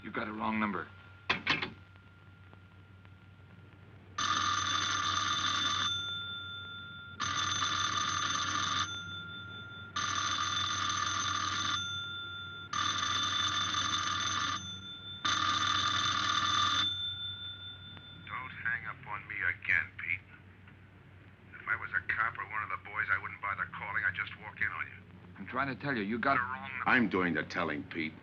You got a wrong number. Again, Pete. If I was a cop or one of the boys, I wouldn't bother calling. I'd just walk in on you. I'm trying to tell you, you got... wrong. I'm doing the telling, Pete.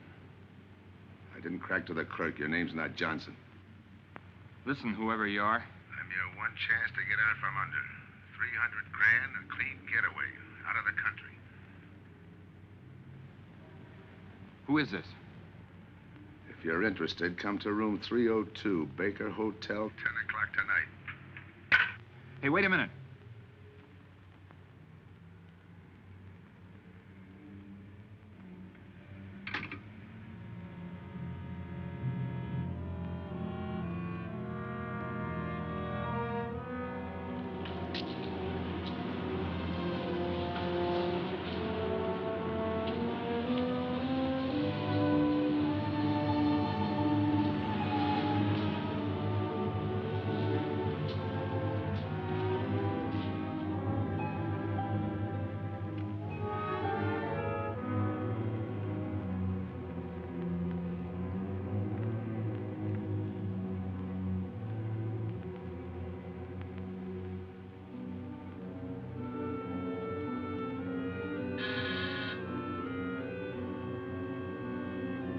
I didn't crack to the clerk. Your name's not Johnson. Listen, whoever you are. I'm your one chance to get out from under. 300 grand, a clean getaway. Out of the country. Who is this? If you're interested, come to room 302, Baker Hotel. 10 o'clock tonight. Hey, wait a minute.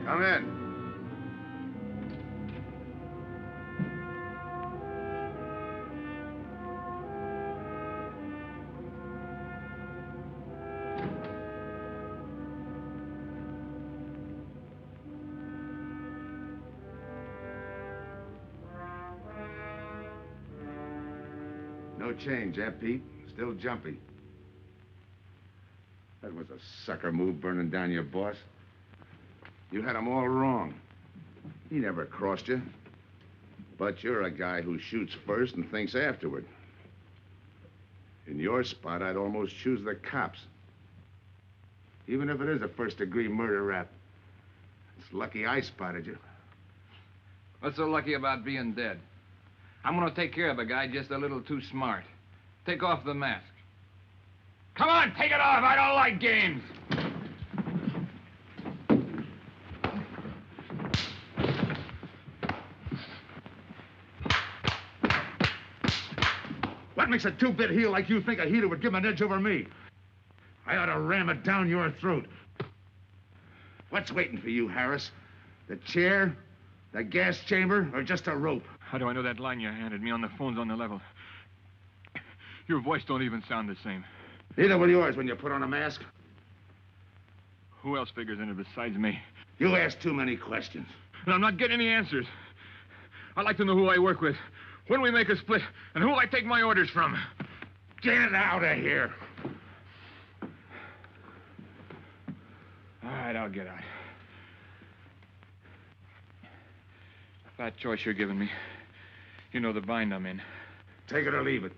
Come in. No change, eh, Pete? Still jumpy. That was a sucker move, burning down your boss. You had him all wrong. He never crossed you. But you're a guy who shoots first and thinks afterward. In your spot, I'd almost choose the cops. Even if it is a first-degree murder rap. It's lucky I spotted you. What's so lucky about being dead? I'm gonna take care of a guy just a little too smart. Take off the mask. Come on, take it off! I don't like games! What makes a two-bit heel like you think a heater would give him an edge over me? I ought to ram it down your throat. What's waiting for you, Harris? The chair, the gas chamber, or just a rope? How do I know that line you handed me on the phone's on the level? Your voice don't even sound the same. Neither will yours when you put on a mask. Who else figures in it besides me? You ask too many questions. And I'm not getting any answers. I'd like to know who I work with, when we make a split, and who I take my orders from. Get out of here. All right, I'll get out. That choice you're giving me. You know the bind I'm in. Take it or leave it.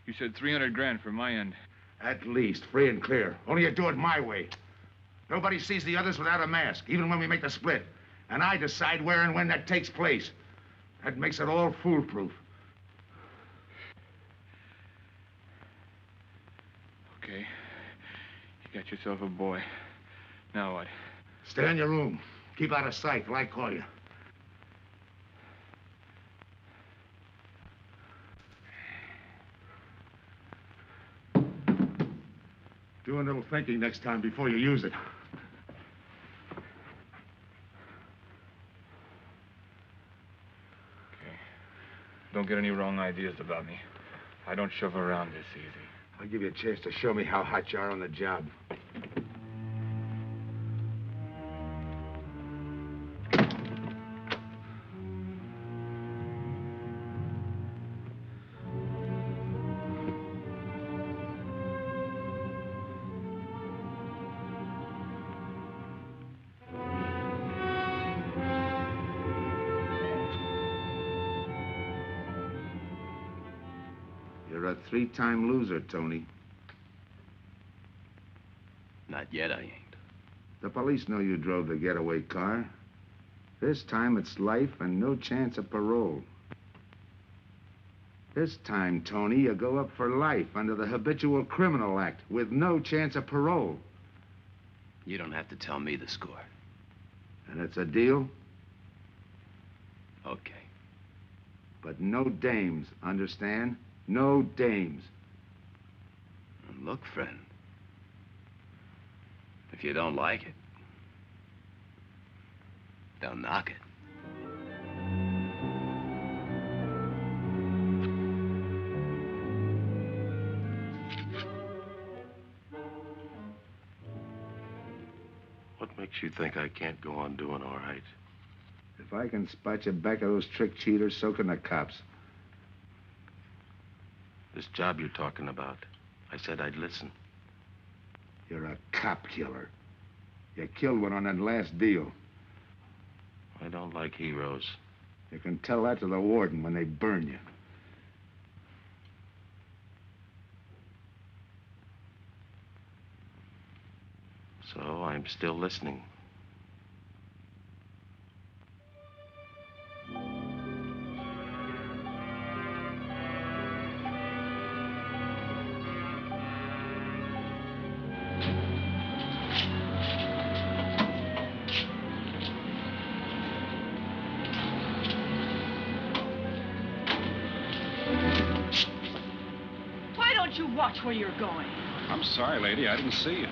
You said 300 grand for my end. At least, free and clear. Only you do it my way. Nobody sees the others without a mask, even when we make the split. And I decide where and when that takes place. That makes it all foolproof. Okay. You got yourself a boy. Now what? Stay in your room. Keep out of sight till I call you. Do a little thinking next time before you use it. Okay. Don't get any wrong ideas about me. I don't shove around this easy. I'll give you a chance to show me how hot you are on the job. You're a 3-time loser, Tony. Not yet, I ain't. The police know you drove the getaway car. This time it's life and no chance of parole. This time, Tony, you go up for life under the Habitual Criminal Act with no chance of parole. You don't have to tell me the score. And it's a deal? Okay. But no dames, understand? No dames. And look, friend. If you don't like it, don't knock it. What makes you think I can't go on doing all right? If I can spot you back of those trick cheaters, so can the cops. This job you're talking about, I said I'd listen. You're a cop killer. You killed one on that last deal. I don't like heroes. You can tell that to the warden when they burn you. So I'm still listening. Why don't you watch where you're going? I'm sorry, lady. I didn't see you.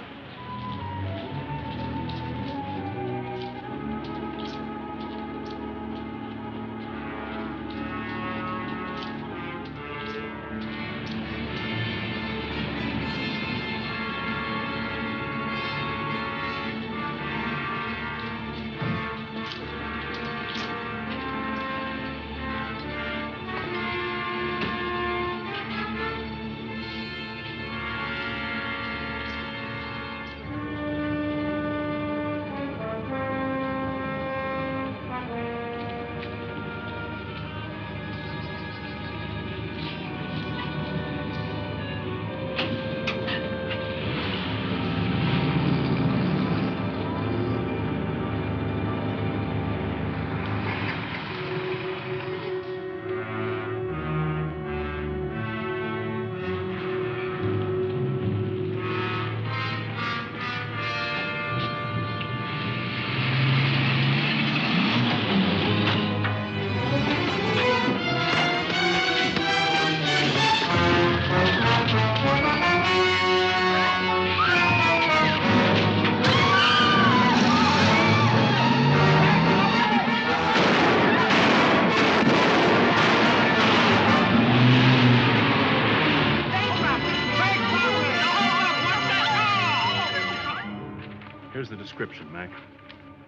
Here's the description, Mac.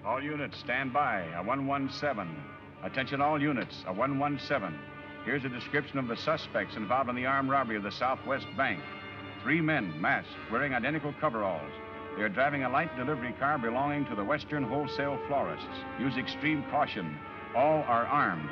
All units, stand by. A 117. Attention all units, a 117. Here's a description of the suspects involved in the armed robbery of the Southwest Bank. 3 men, masked, wearing identical coveralls. They are driving a light delivery car belonging to the Western Wholesale Florists. Use extreme caution. All are armed.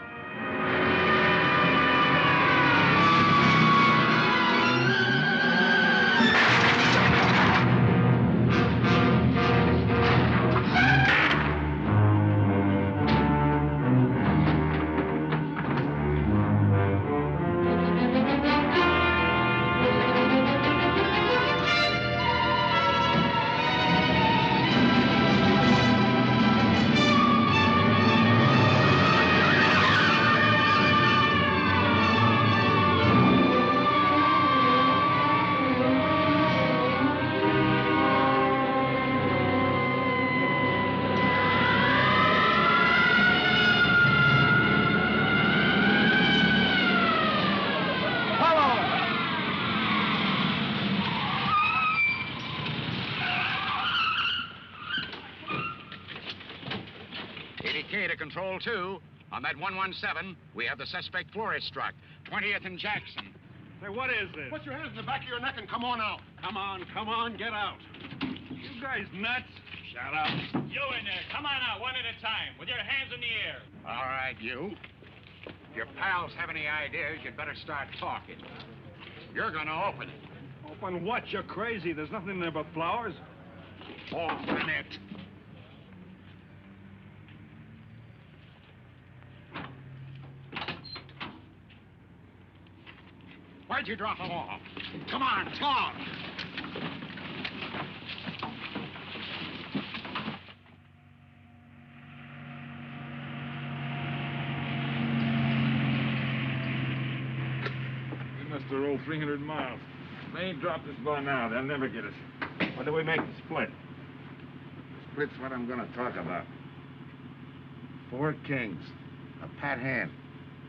To Control 2. On that 117, we have the suspect florist struck. 20th and Jackson. Say, what is this? Put your hands in the back of your neck and come on out. Come on, get out. You guys nuts? Shut up. You in there, come on out, one at a time, with your hands in the air. All right, you. If your pals have any ideas, you'd better start talking. You're gonna open it. Open what? You're crazy. There's nothing in there but flowers. Open it. Why'd you drop them off? Come on, talk. We must have rolled 300 miles. They ain't dropped us by now. They'll never get us. When do we make the split? Split's what I'm gonna talk about. 4 kings. A pat hand.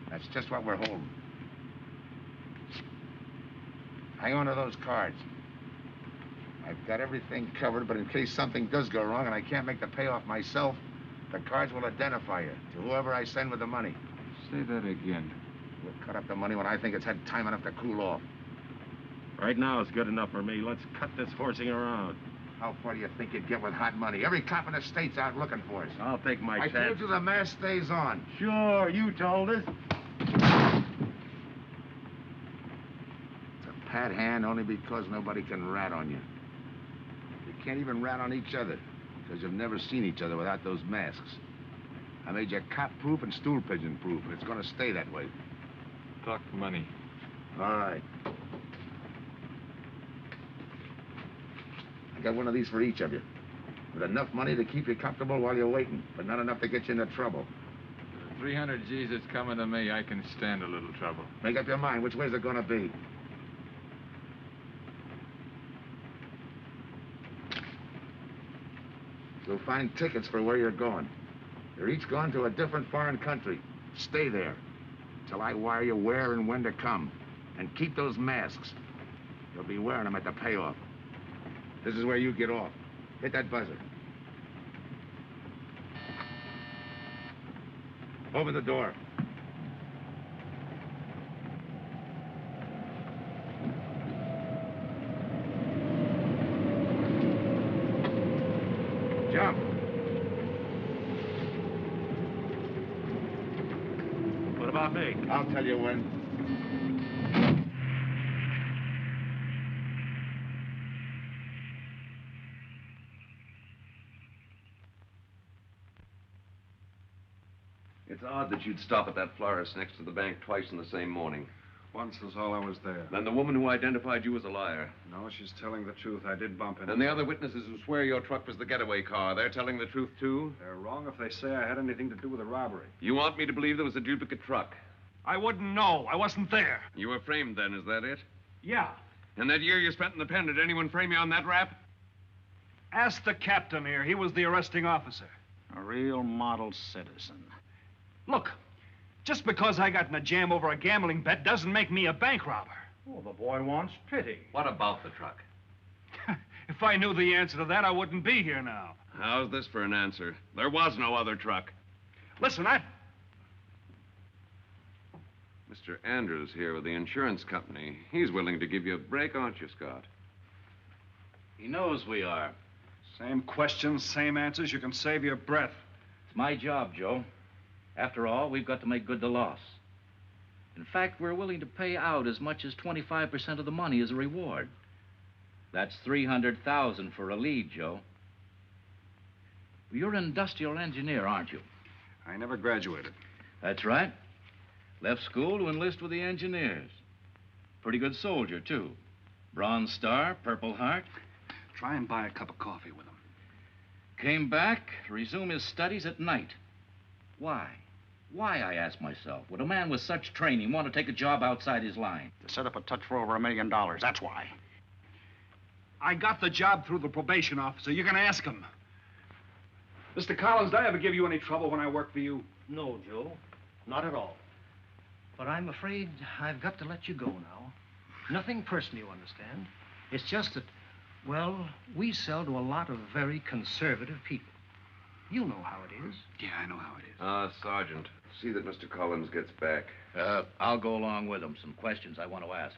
That's just what we're holding. Hang on to those cards. I've got everything covered, but in case something does go wrong and I can't make the payoff myself, the cards will identify you to whoever I send with the money. Say that again. We'll cut up the money when I think it's had time enough to cool off. Right now is good enough for me. Let's cut this horsing around. How far do you think you'd get with hot money? Every cop in the state's out looking for us. I'll take my I chance. told you the mask stays on. Sure, you told us. It's a pat hand only because nobody can rat on you. You can't even rat on each other because you've never seen each other without those masks. I made you cop-proof and stool pigeon-proof, and it's going to stay that way. Talk money. All right. I got one of these for each of you. With enough money to keep you comfortable while you're waiting, but not enough to get you into trouble. 300 G's that's coming to me, I can stand a little trouble. Make up your mind. Which way's it going to be? You'll find tickets for where you're going. They're each going to a different foreign country. Stay there till I wire you where and when to come. And keep those masks. You'll be wearing them at the payoff. This is where you get off. Hit that buzzer. Open the door. Jump. What about me? I'll tell you when. It's odd that you'd stop at that florist next to the bank twice in the same morning. Once was all I was there. Then the woman who identified you was a liar. No, she's telling the truth. I did bump into And the other witnesses who swear your truck was the getaway car, they're telling the truth, too? They're wrong if they say I had anything to do with the robbery. You want me to believe there was a duplicate truck? I wouldn't know. I wasn't there. You were framed then, is that it? Yeah. And that year you spent in the pen, did anyone frame you on that rap? Ask the captain here. He was the arresting officer. A real model citizen. Look, just because I got in a jam over a gambling bet doesn't make me a bank robber. Oh, the boy wants pity. What about the truck? If I knew the answer to that, I wouldn't be here now. How's this for an answer? There was no other truck. Listen, Mr. Andrews here with the insurance company. He's willing to give you a break, aren't you, Scott? He knows we are. Same questions, same answers. You can save your breath. It's my job, Joe. After all, we've got to make good the loss. In fact, we're willing to pay out as much as 25% of the money as a reward. That's $300,000 for a lead, Joe. You're an industrial engineer, aren't you? I never graduated. That's right. Left school to enlist with the engineers. Pretty good soldier, too. Bronze Star, Purple Heart. Try and buy a cup of coffee with him. Came back to resume his studies at night. Why? Why, I ask myself, would a man with such training want to take a job outside his line? To set up a touch for over $1 million, that's why. I got the job through the probation officer. You can ask him. Mr. Collins, did I ever give you any trouble when I worked for you? No, Joe. Not at all. But I'm afraid I've got to let you go now. Nothing personal, you understand. It's just that, well, we sell to a lot of very conservative people. You know how it is. Yeah, I know how it is. Sergeant, see that Mr. Collins gets back. I'll go along with him. Some questions I want to ask.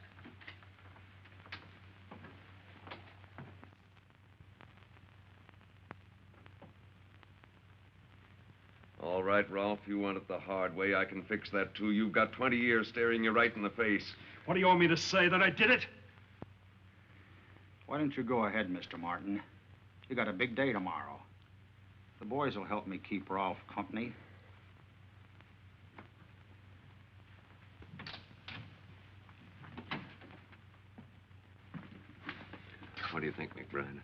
All right, Ralph, you want it the hard way. I can fix that, too. You've got 20 years staring you right in the face. What do you want me to say, that I did it? Why don't you go ahead, Mr. Martin? You got a big day tomorrow. The boys will help me keep Rolf company. What do you think, McBride?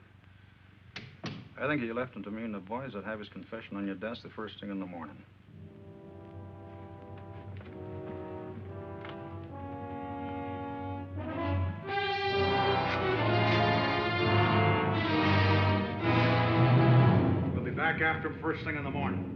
I think you left him to me and the boys would have his confession on your desk the first thing in the morning. We'll be back after him first thing in the morning.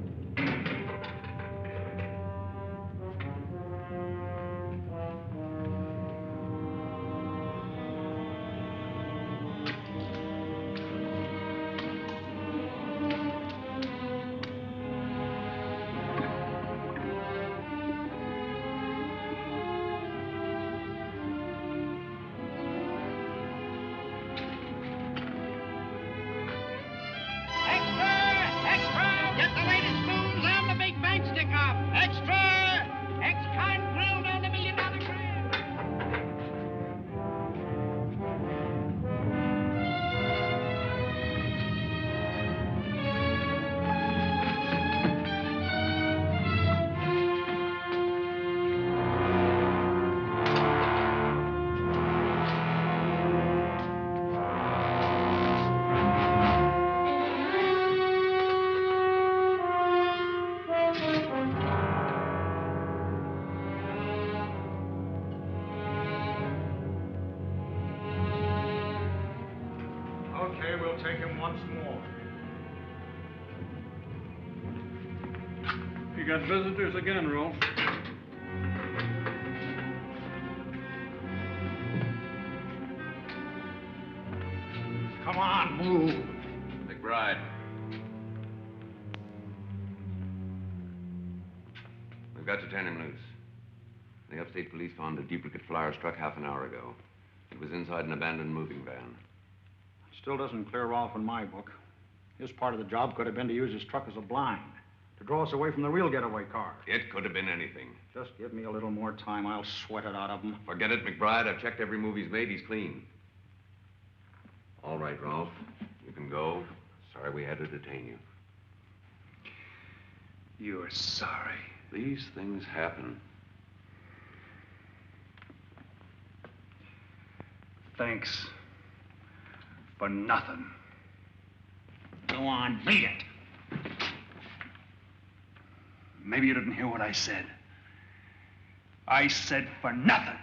Okay, we'll take him once more. You got visitors again, Rolf. Come on, move. McBride. We've got to turn him loose. The upstate police found a duplicate Flyers truck half an hour ago. It was inside an abandoned moving van. Still doesn't clear Rolf in my book. His part of the job could have been to use his truck as a blind, to draw us away from the real getaway car. It could have been anything. Just give me a little more time. I'll sweat it out of him. Forget it, McBride. I've checked every move he's made. He's clean. All right, Ralph. You can go. Sorry we had to detain you. You're sorry. These things happen. Thanks. For nothing. Go on, beat it. Maybe you didn't hear what I said. I said for nothing.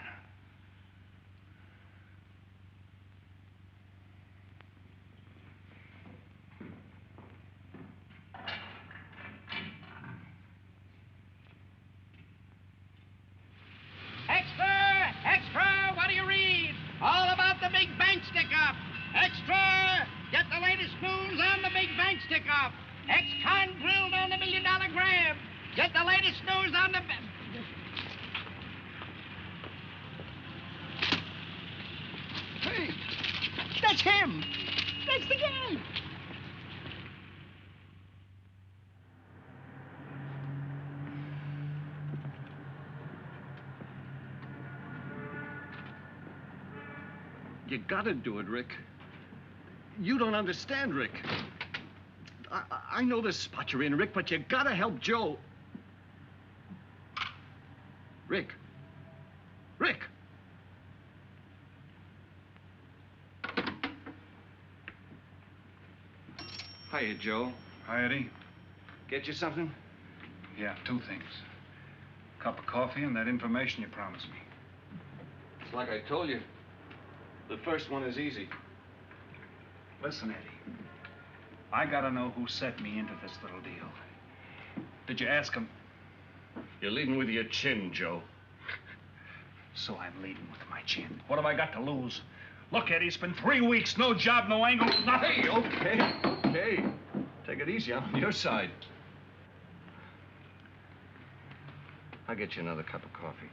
Extra! Extra! What do you read? All about the big bank stick-up. Extra! Get the latest news on the big bank stick-up. Ex-con drilled on the $1 million grab. Get the latest news on the... Hey, that's him. That's the guy. You gotta do it, Rick. You don't understand, Rick. I know the spot you're in, Rick, but you gotta help Joe. Rick. Rick! Hiya, Joe. Hi, Eddie. Get you something? Yeah, two things. Cup of coffee and that information you promised me. It's like I told you. The first one is easy. Listen, Eddie. I gotta know who set me into this little deal. Did you ask him? You're leading with your chin, Joe. So I'm leading with my chin. What have I got to lose? Look, Eddie, it's been 3 weeks. No job, no angle, nothing. Hey, okay. Take it easy. I'm on your side. I'll get you another cup of coffee.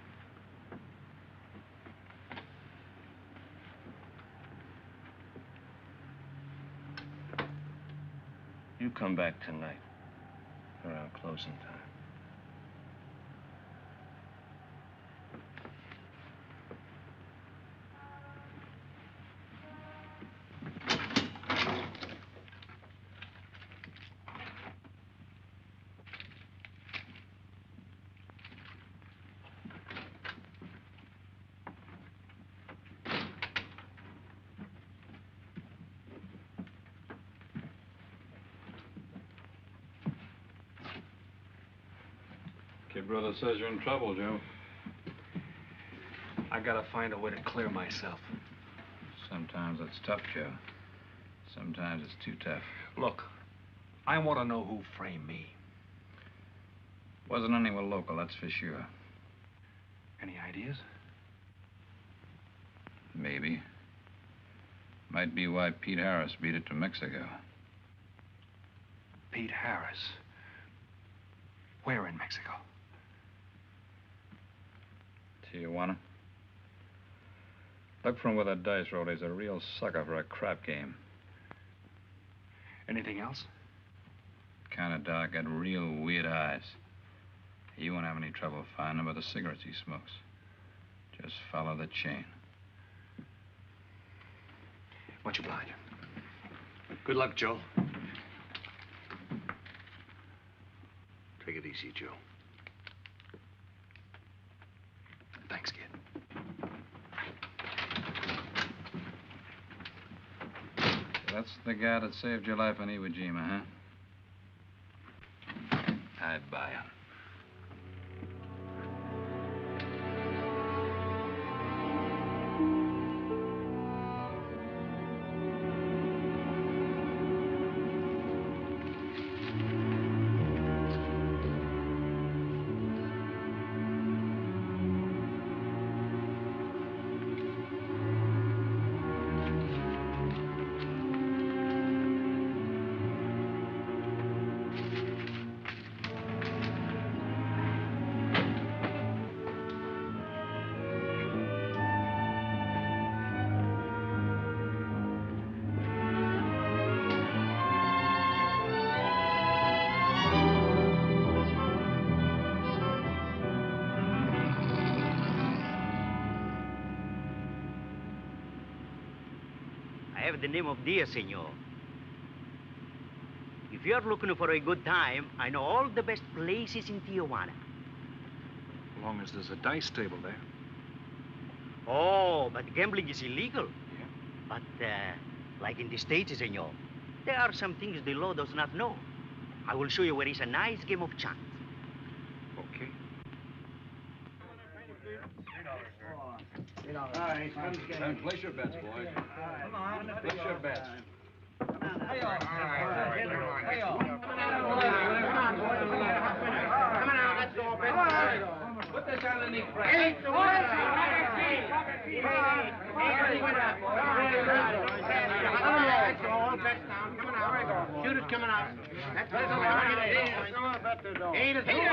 You come back tonight. for our closing time. Kid brother says you're in trouble, Joe. I gotta find a way to clear myself. Sometimes it's tough, Joe. Sometimes it's too tough. Look, I want to know who framed me. Wasn't anyone local, that's for sure. Any ideas? Maybe. Might be why Pete Harris beat it to Mexico. Pete Harris. Where in Mexico? Tijuana. Look for him with that dice roll. He's a real sucker for a crap game. Anything else? Kind of dark, got real weird eyes. You won't have any trouble finding him by the cigarettes he smokes. Just follow the chain. Much obliged. Good luck, Joe. Take it easy, Joe. Thanks, kid. That's the guy that saved your life in Iwo Jima, huh? I buy him. I have the name of Diaz, senor. If you're looking for a good time, I know all the best places in Tijuana. As long as there's a dice table there. Oh, but gambling is illegal. Yeah. But, like in the States, senor, there are some things the law does not know. I will show you where is a nice game of chance. Okay. Place your bets, boys. Come on. Place your bets. Put this on the knee. Shooter's coming out. That's what coming out. Eight is coming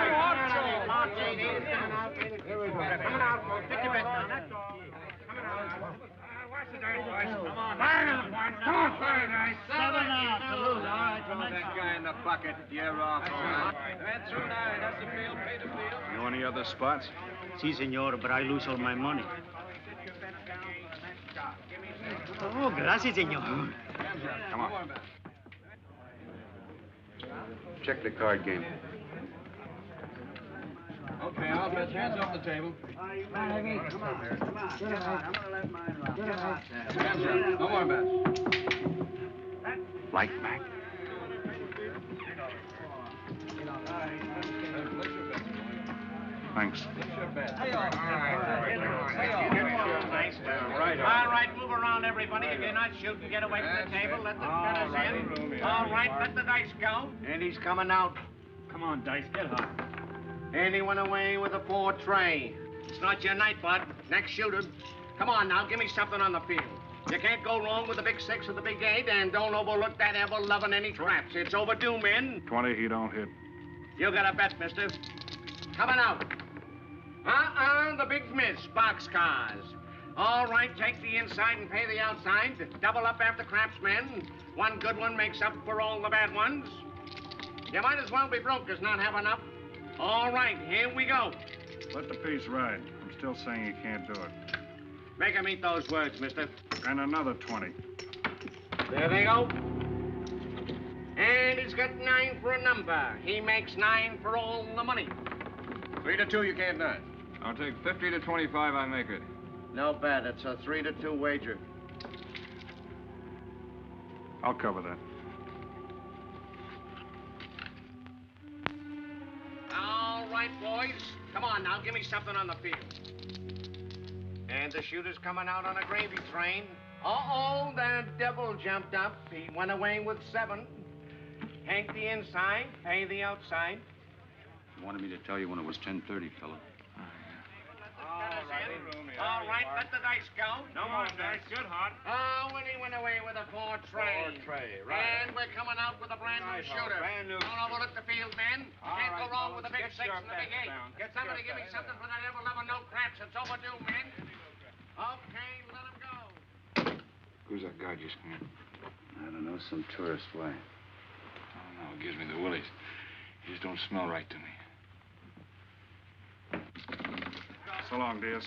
out, folks. Put your bets down. That's all. Coming out. Watch the dice, boys. Come on. Come on, dice. 7 out. Salute. All right. Throw that guy in the bucket. You're off. That's through 9. That's the field. Pay the field. You know any other spots? Si, senor, but I lose all my money. Oh, gracias, senor. Come on. Check the card game. Okay, I'll bet hands off the table. Come on. I'm going to let mine run. Hands up. No more bets. Light back. Thanks. All right, move around, everybody. If you're not shooting, get away from the table. Let the cutters in. All right, let the dice go. And he's coming out. Come on, Dice, get hot. And he went away with a 4 tray. It's not your night, bud. Next shooter. Come on now, give me something on the field. You can't go wrong with the big 6 or the big 8, and don't overlook that ever-loving any traps. It's overdue, men. 20, he don't hit. You got a bet, mister. Coming out. The big miss, boxcars. All right, take the inside and pay the outside. Double up after craps, men. One good one makes up for all the bad ones. You might as well be broke as not have enough. All right, here we go. Let the piece ride. I'm still saying you can't do it. Make him eat those words, mister. And another 20. There they go. And he's got 9 for a number. He makes 9 for all the money. 3 to 2, you can't nine. I'll take 50 to 25, I make it. No bad. It's a 3 to 2 wager. I'll cover that. All right, boys. Come on now, give me something on the field. And the shooter's coming out on a gravy train. Uh-oh, the devil jumped up. He went away with 7. Hank the inside, pay the outside. You wanted me to tell you when it was 10:30, fella. All right, let the dice go. No more dice. Good, Hot. Oh, and he went away with a 4 tray. 4 tray, right. And we're coming out with a brand new shooter. Brand new. Don't overlook the field, men. All Can't right, go wrong with the fellas, big 6 get and the big your 8. bets down. Get somebody Get give me your something for that ever-loving no craps. It's overdue, men. Okay, let him go. Who's that guy just come in? I don't know, some tourist. Why? Oh, no, it gives me the willies. He just don't smell right to me. So long, Diaz.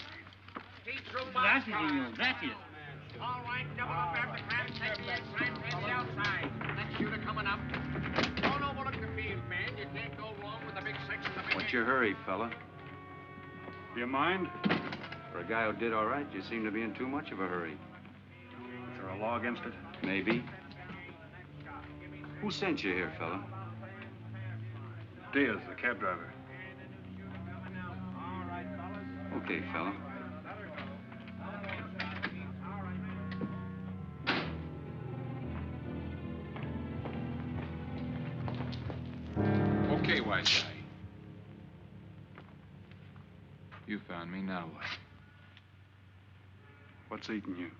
Gracias, señor. Gracias. All right, double up after craps. Take the inside, pay the outside. Next shooter coming up. Don't overlook the field, man. You can't go wrong with the big 6 and the big 8. What's your hurry, fella? You mind? For a guy who did all right, you seem to be in too much of a hurry. Is there a law against it? Maybe. Who sent you here, fella? Diaz, the cab driver. Okay, fella. Okay, wise guy. You found me, now what? What's eating you?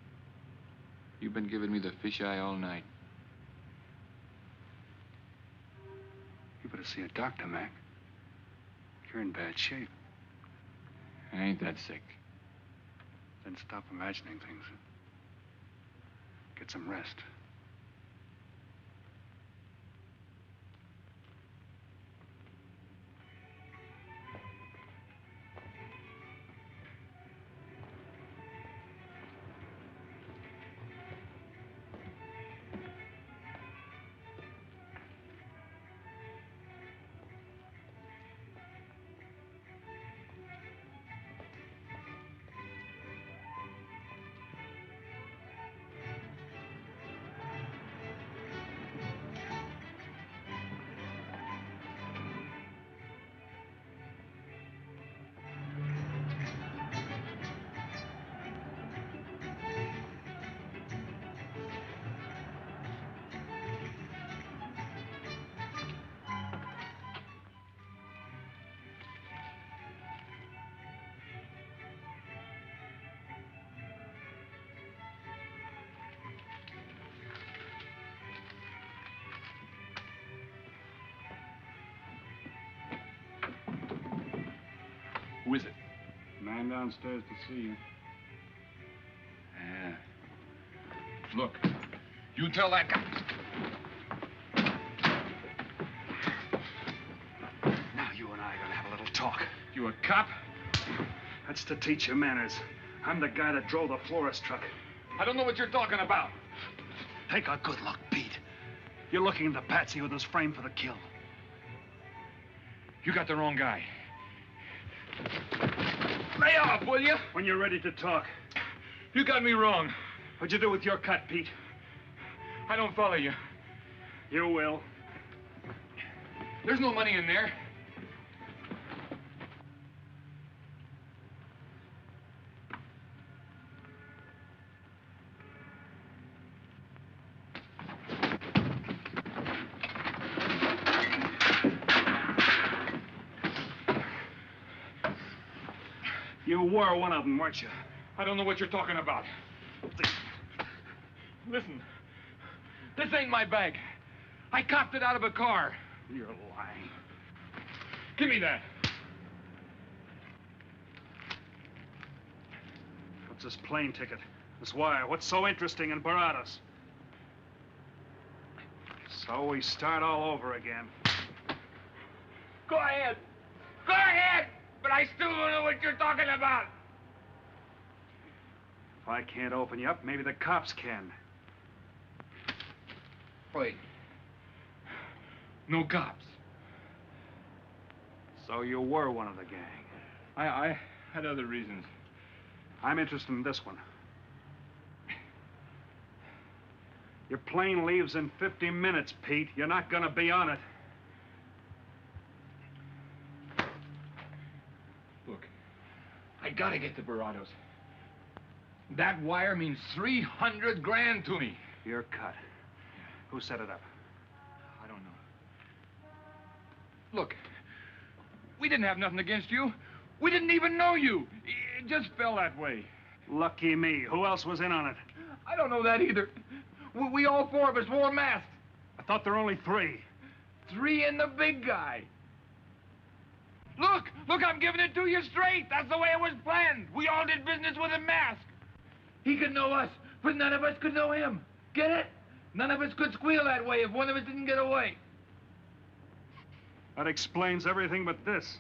You've been giving me the fisheye all night. You better see a doctor, Mac. You're in bad shape. I ain't that sick. Then stop imagining things. Get some rest. Who is it? Man downstairs to see you. Yeah. Look, you tell that guy. Now you and I are gonna have a little talk. You a cop? That's to teach you manners. I'm the guy that drove the florist truck. I don't know what you're talking about. Take a good look, Pete. You're looking at the patsy who was framed for the kill. You got the wrong guy. Lay off, will you? When you're ready to talk. You got me wrong. What'd you do with your cut, Pete? I don't follow you. You will. There's no money in there. You were one of them, weren't you? I don't know what you're talking about. Listen, this ain't my bag. I copped it out of a car. You're lying. Give me that. What's this plane ticket? This wire? What's so interesting in Baradas? So we start all over again. Go ahead. Go ahead! But I still don't know what you're talking about. If I can't open you up, maybe the cops can. Wait. No cops. So you were one of the gang. I had other reasons. I'm interested in this one. Your plane leaves in 50 minutes, Pete. You're not gonna be on it. Look, I gotta get to Barados. That wire means 300 grand to me. You're cut. Who set it up? I don't know. Look, we didn't have nothing against you. We didn't even know you. It just fell that way. Lucky me. Who else was in on it? I don't know that either. We all four of us wore masks. I thought there were only 3. 3 and the big guy. Look, I'm giving it to you straight. That's the way it was planned. We all did business with a mask. He could know us, but none of us could know him. Get it? None of us could squeal that way if one of us didn't get away. That explains everything but this.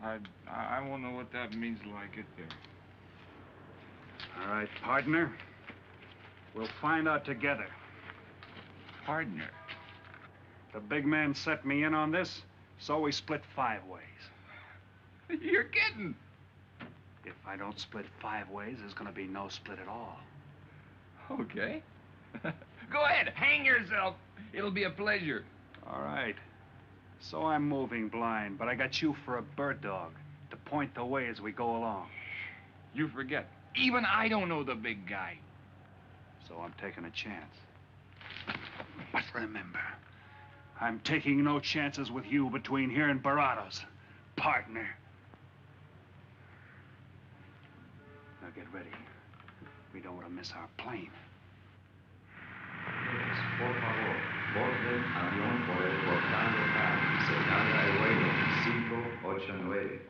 I won't know what that means till I get there. All right, partner. We'll find out together. Partner? The big man set me in on this, so we split 5 ways. You're kidding. If I don't split 5 ways, there's gonna be no split at all. Okay. Go ahead, hang yourself. It'll be a pleasure. All right. So I'm moving blind, but I got you for a bird dog to point the way as we go along. You forget. Even I don't know the big guy. So I'm taking a chance. But remember, I'm taking no chances with you between here and Barados, partner. Now get ready. We don't want to miss our plane. Por favor, borden avión por el portal local, señal de vuelo 589.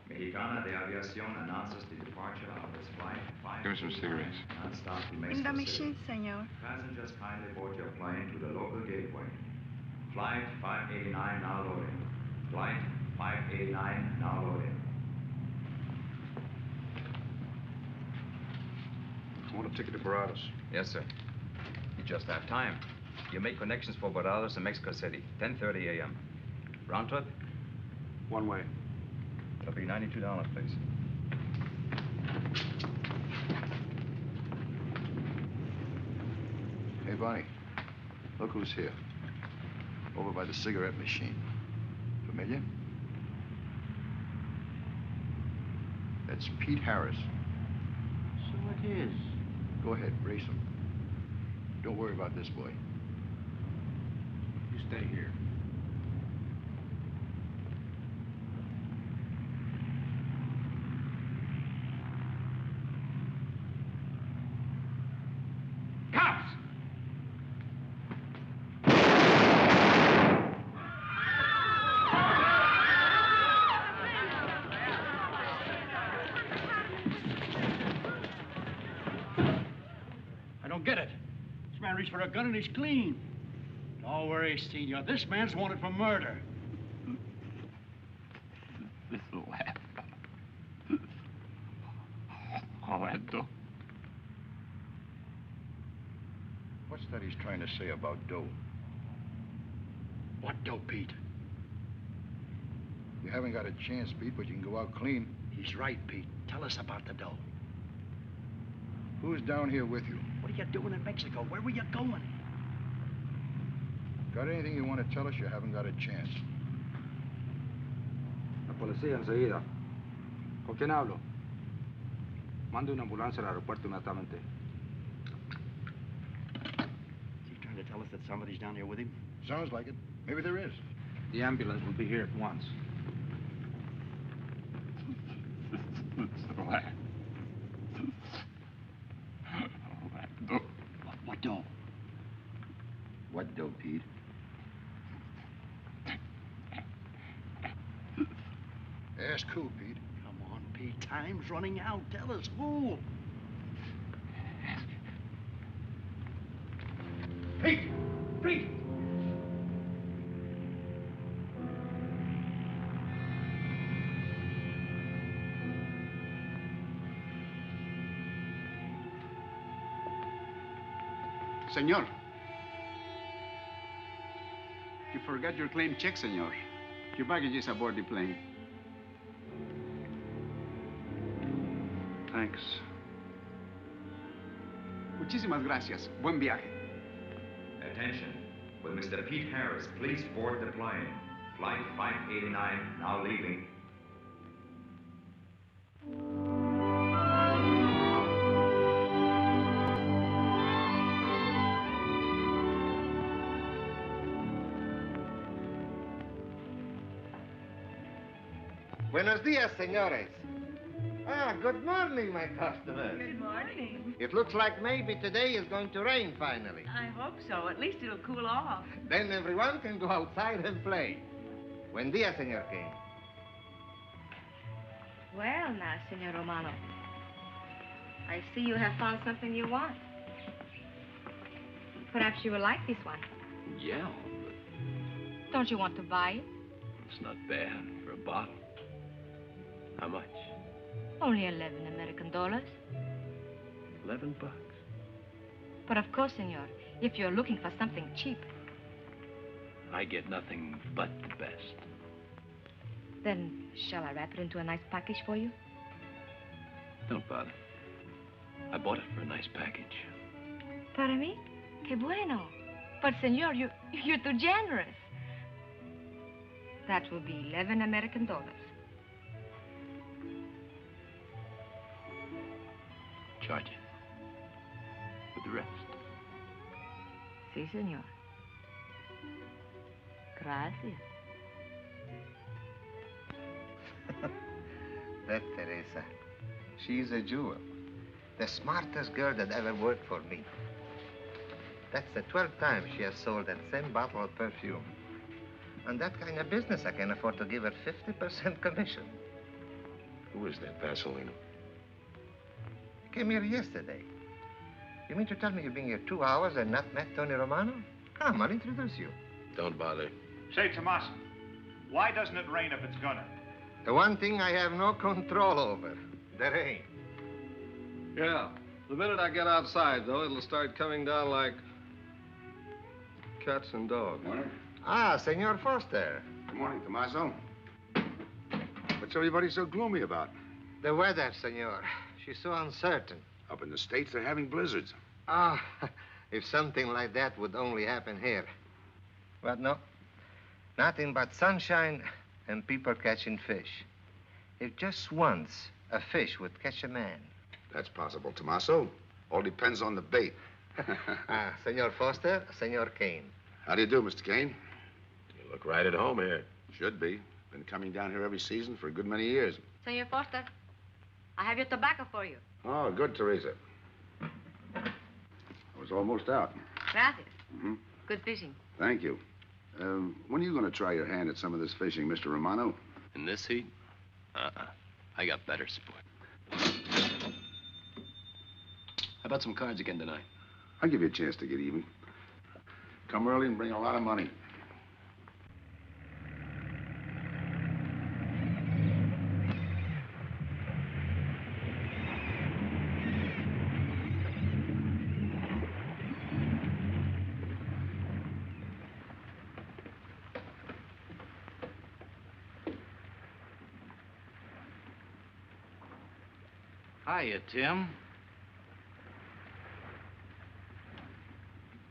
Mexicana de Aviación announces the departure of this flight 5. Give me some cigarettes. Non-stop to In the Mexico machine, City. senor. Passengers kindly board your plane to the local gateway. Flight 589 now loading. Flight 589 now loading. I want a ticket to Barados. Yes, sir. You just have time. You make connections for Barados and Mexico City, 10:30 a.m. Round trip? One way. It'll be $92, please. Hey, Bonnie, look who's here. Over by the cigarette machine. Familiar? That's Pete Harris. So it is. Go ahead, brace him. Don't worry about this boy. You stay here. Cops! I don't get it. This man reached for a gun and he's clean. Don't worry, Senor. This man's wanted for murder. This will happen. Orlando. What's that he's trying to say about dough? What dough, Pete? You haven't got a chance, Pete, but you can go out clean. He's right, Pete. Tell us about the dough. Who's down here with you? What are you doing in Mexico? Where were you going? Got anything you want to tell us? You haven't got a chance. La policía enseguida. ¿Con quién hablo? Mande una ambulancia al aeropuerto inmediatamente. Is he trying to tell us that somebody's down here with him? Sounds like it. Maybe there is. The ambulance will be here at once. What dough? What dough, Pete? Ask who, Pete? Come on, Pete. Time's running out. Tell us who. Pete! Pete! Senor. You forgot your claim check, senor. Your baggage is aboard the plane. Thanks. Muchísimas gracias. Buen viaje. Attention. Will Mr. Pete Harris please board the plane? Flight 589, now leaving. Buenos dias, senores. Ah, good morning, my customers. Good morning. It looks like maybe today is going to rain finally. I hope so. At least it'll cool off. Then everyone can go outside and play. Buen dia, Senor King. Well, now, Senor Romano, I see you have found something you want. Perhaps you will like this one. Yeah, Don't you want to buy it? it's not bad for a bottle. How much? Only 11 American dollars. $11. But of course, Senor, if you're looking for something cheap, I get nothing but the best. then shall I wrap it into a nice package for you? Don't bother. I bought it for a nice package. Para mí? Que bueno. But, Senor, you're too generous. That will be 11 American dollars. Charge it. With the rest. Si, Senor. Gracias. That Teresa, she's a jewel. The smartest girl that ever worked for me. That's the 12th time she has sold that same bottle of perfume. On that kind of business, I can afford to give her 50% commission. Who is that Vaseline? Came here yesterday. You mean to tell me you've been here 2 hours and not met Tony Romano? Come, I'll introduce you. Don't bother. Say, Tomas, why doesn't it rain if it's gonna? The one thing I have no control over, the rain. Yeah. The minute I get outside, though, it'll start coming down like cats and dogs. Morning. Ah, Senor Foster. Good morning, Tommaso. What's everybody so gloomy about? The weather, Senor. She's so uncertain. Up in the States, they're having blizzards. Ah, if something like that would only happen here. But no. Nothing but sunshine and people catching fish. If just once a fish would catch a man. That's possible, Tommaso. All depends on the bait. Ah, Senor Foster, Senor Kane. How do you do, Mr. Kane? You look right at home here. Should be. Been coming down here every season for a good many years. Senor Foster, I have your tobacco for you. Oh, good, Teresa. I was almost out. Gracias. Mm-hmm. Good fishing. Thank you. When are you going to try your hand at some of this fishing, Mr. Romano? In this heat? I got better sport. How about some cards again tonight? I'll give you a chance to get even. Come early and bring a lot of money. Hiya, Tim.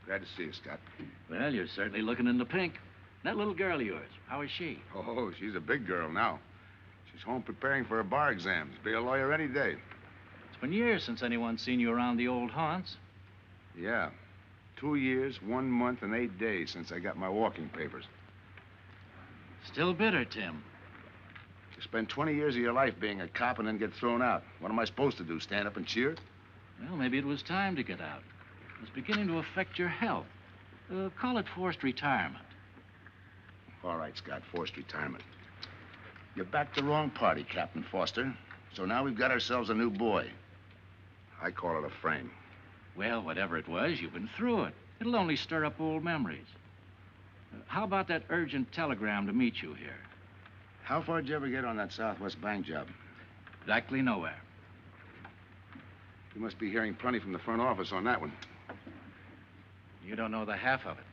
Glad to see you, Scott. Well, you're certainly looking in the pink. That little girl of yours, how is she? Oh, she's a big girl now. She's home preparing for her bar exams. Be a lawyer any day. It's been years since anyone's seen you around the old haunts. Yeah. 2 years, 1 month, and 8 days since I got my walking papers. Still bitter, Tim. You spend 20 years of your life being a cop and then get thrown out. What am I supposed to do, stand up and cheer? Well, maybe it was time to get out. It was beginning to affect your health. Call it forced retirement. All right, Scott, forced retirement. You backed the wrong party, Captain Foster. So now we've got ourselves a new boy. I call it a frame. Well, whatever it was, you've been through it. It'll only stir up old memories. How about that urgent telegram to meet you here? How far did you ever get on that Southwest Bank job? Exactly nowhere. You must be hearing plenty from the front office on that one. You don't know the half of it.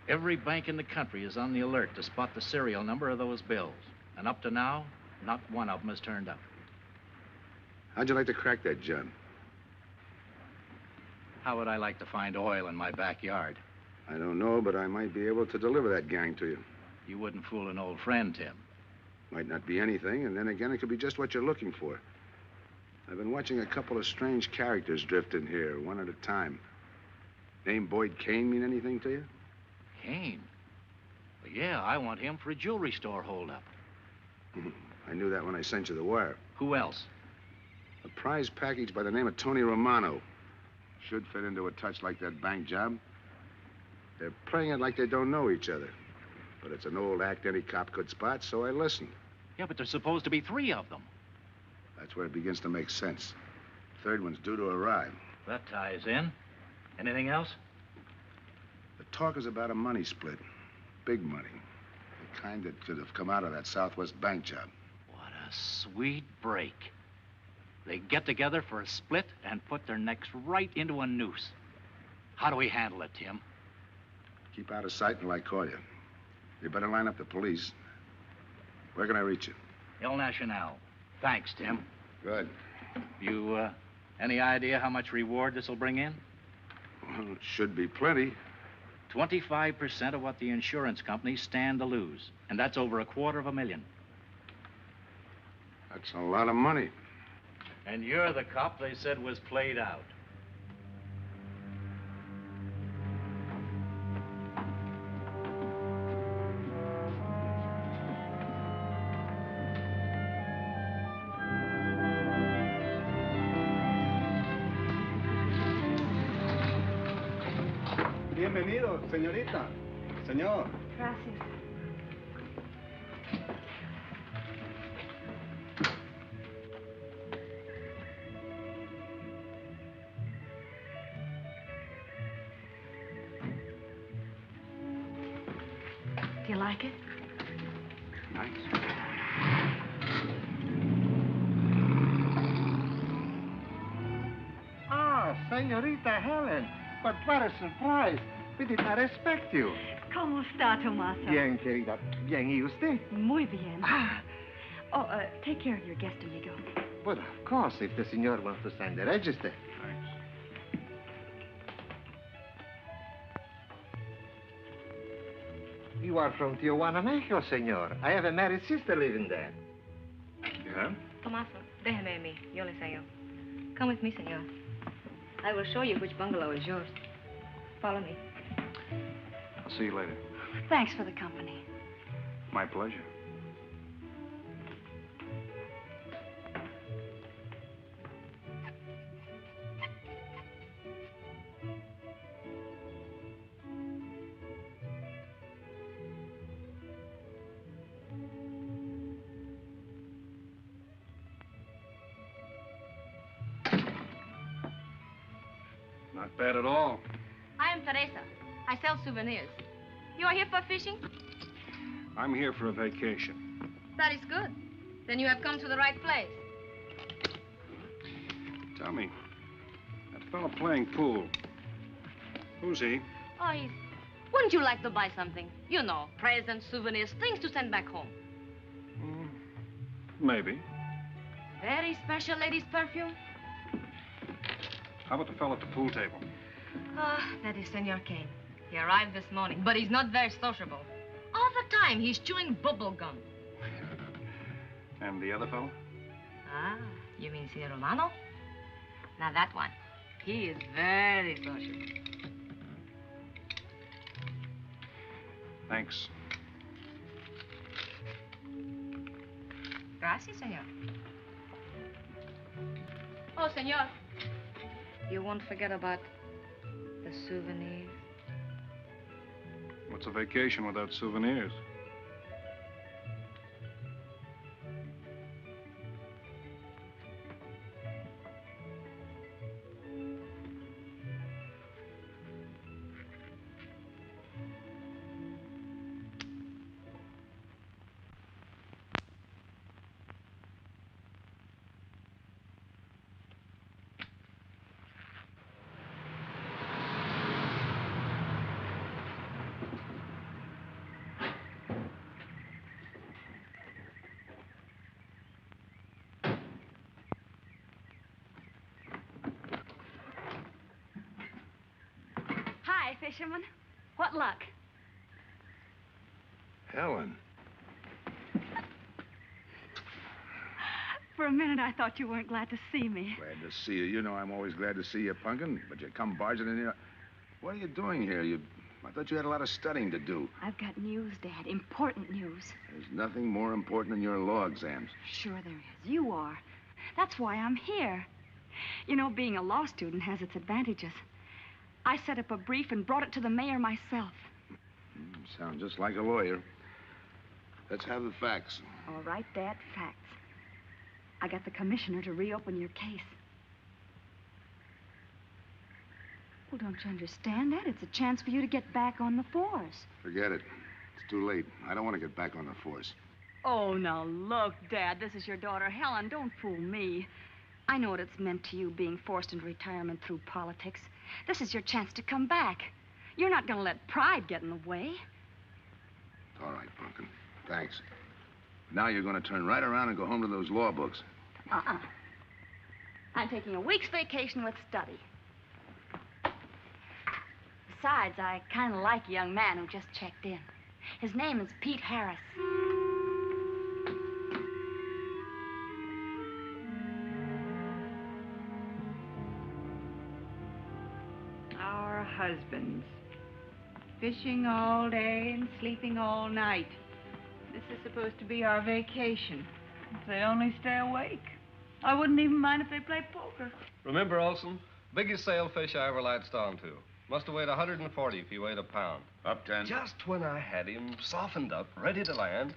Every bank in the country is on the alert to spot the serial number of those bills. And up to now, not one of them has turned up. How'd you like to crack that job? How would I like to find oil in my backyard? I don't know, but I might be able to deliver that gang to you. You wouldn't fool an old friend, Tim. Might not be anything, and then again, it could be just what you're looking for. I've been watching a couple of strange characters drift in here, one at a time. Name Boyd Kane mean anything to you? Kane? Well, yeah, I want him for a jewelry store holdup. I knew that when I sent you the wire. Who else? A prize package by the name of Tony Romano. Should fit into a touch like that bank job. They're playing it like they don't know each other. But it's an old act any cop could spot, so I listened. Yeah, but there's supposed to be 3 of them. That's where it begins to make sense. Third one's due to arrive. That ties in. Anything else? The talk is about a money split. Big money. The kind that could have come out of that Southwest bank job. What a sweet break. They get together for a split and put their necks right into a noose. How do we handle it, Tim? Keep out of sight until I call you. You better line up the police. Where can I reach you? El Nacional. Thanks, Tim. Good. You, any idea how much reward this will bring in? Well, it should be plenty. 25% of what the insurance companies stand to lose. And that's over $250,000. That's a lot of money. And you're the cop they said was played out. Bienvenido, señorita. Señor. Gracias. Do you like it? Nice. Ah, señorita Helen. But what a surprise. We did not expect you. ¿Cómo está, Tomaso? Bien, querida. Bien, ¿y usted? Muy bien. Ah. Oh, take care of your guest, amigo. Well, of course, if the senor wants to sign the register. Thanks. You are from Tijuana, Mexico, senor. I have a married sister living there. Yeah? Tomaso, déjeme a mí. Yo le enseño. Come with me, senor. I will show you which bungalow is yours. Follow me. I'll see you later. Thanks for the company. My pleasure. Not bad at all. I am Teresa. I sell souvenirs. You are here for fishing? I'm here for a vacation. That is good. Then you have come to the right place. Tell me, that fella playing pool, who's he? Oh, he's... Wouldn't you like to buy something? You know, presents, souvenirs, things to send back home. Maybe. Very special ladies' perfume. How about the fella at the pool table? Ah, that is Senor Kane. He arrived this morning, but he's not very sociable. All the time, he's chewing bubble gum. And the other fellow? Ah, you mean Senor Romano? Now that one, he is very sociable. Thanks. Gracias, senor. Oh, senor. You won't forget about the souvenirs. What's a vacation without souvenirs? fisherman. What luck? Helen. For a minute, I thought you weren't glad to see me. Glad to see you. You know I'm always glad to see you, Punkin, but you come barging in here. What are you doing here? I thought you had a lot of studying to do. I've got news, Dad. Important news. There's nothing more important than your law exams. Sure there is. You are. That's why I'm here. You know, being a law student has its advantages. I set up a brief and brought it to the mayor myself. Sound just like a lawyer. Let's have the facts. All right, Dad, facts. I got the commissioner to reopen your case. Well, don't you understand that? It's a chance for you to get back on the force. Forget it. It's too late. I don't want to get back on the force. Oh, now look, Dad, this is your daughter, Helen. Don't fool me. I know what it's meant to you being forced into retirement through politics. This is your chance to come back. You're not going to let pride get in the way. All right, Pumpkin. Thanks. Now you're going to turn right around and go home to those law books. I'm taking a week's vacation with study. Besides, I kind of like a young man who just checked in. His name is Pete Harris. Our husbands. Fishing all day and sleeping all night. This is supposed to be our vacation. If they only stay awake. I wouldn't even mind if they played poker. Remember, Olson, biggest sailfish I ever latched onto. Must have weighed 140 if he weighed a pound. Up 10. Just when I had him softened up, ready to land,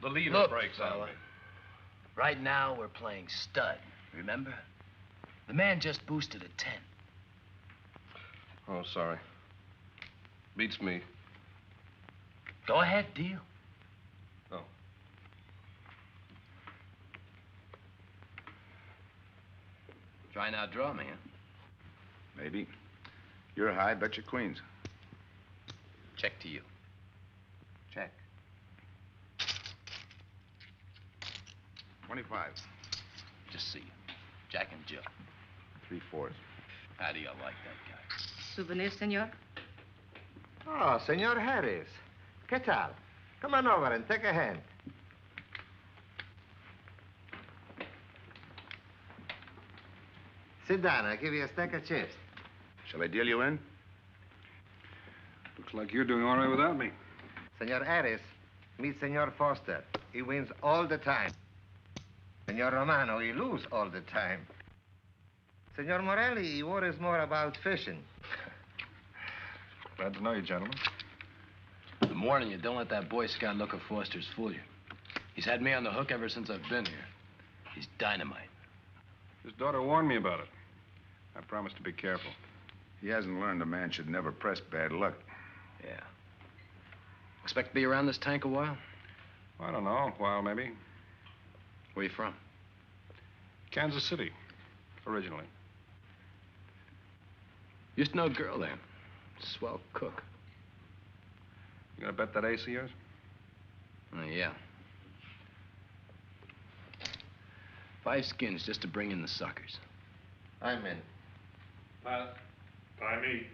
the leader Look, breaks on fella. me. Right now, we're playing stud, remember? The man just boosted a 10. Oh, sorry. Beats me. Go ahead, deal. Oh. Try and outdraw me, huh? Maybe. You're high, bet your queens. Check to you. Check. 25. Just see you. Jack and Jill. 3/4. How do you like that guy? Souvenir, senor? Oh, Senor Harris. ¿Qué tal? Come on over and take a hand. Sit down. I'll give you a stack of chips. Shall I deal you in? Looks like you're doing all right without me. Senor Harris, meet Senor Foster. He wins all the time. Senor Romano, he loses all the time. Senor Morelli, he worries more about fishing. Glad to know you, gentlemen. I'm warning you, don't let that Boy Scout look of Foster's fool you. He's had me on the hook ever since I've been here. He's dynamite. His daughter warned me about it. I promised to be careful. He hasn't learned a man should never press bad luck. Yeah. Expect to be around this tank a while? I don't know, a while maybe. Where you from? Kansas City, originally. Used to know a girl there. Swell cook. You gonna bet that ace of yours? Yeah. 5 skins just to bring in the suckers. I'm in. Pass. By me.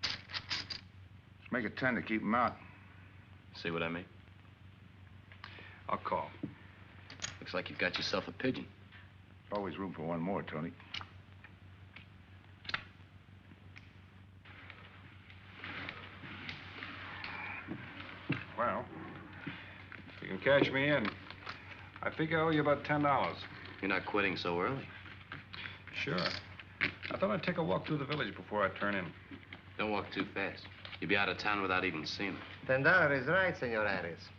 Let's make it 10 to keep him out. See what I mean? I'll call. Looks like you've got yourself a pigeon. Always room for one more, Tony. Well, if you can cash me in, I think I owe you about $10. You're not quitting so early. Sure. I thought I'd take a walk through the village before I turn in. Don't walk too fast. You'll be out of town without even seeing it. $10 is right, Senor Harris.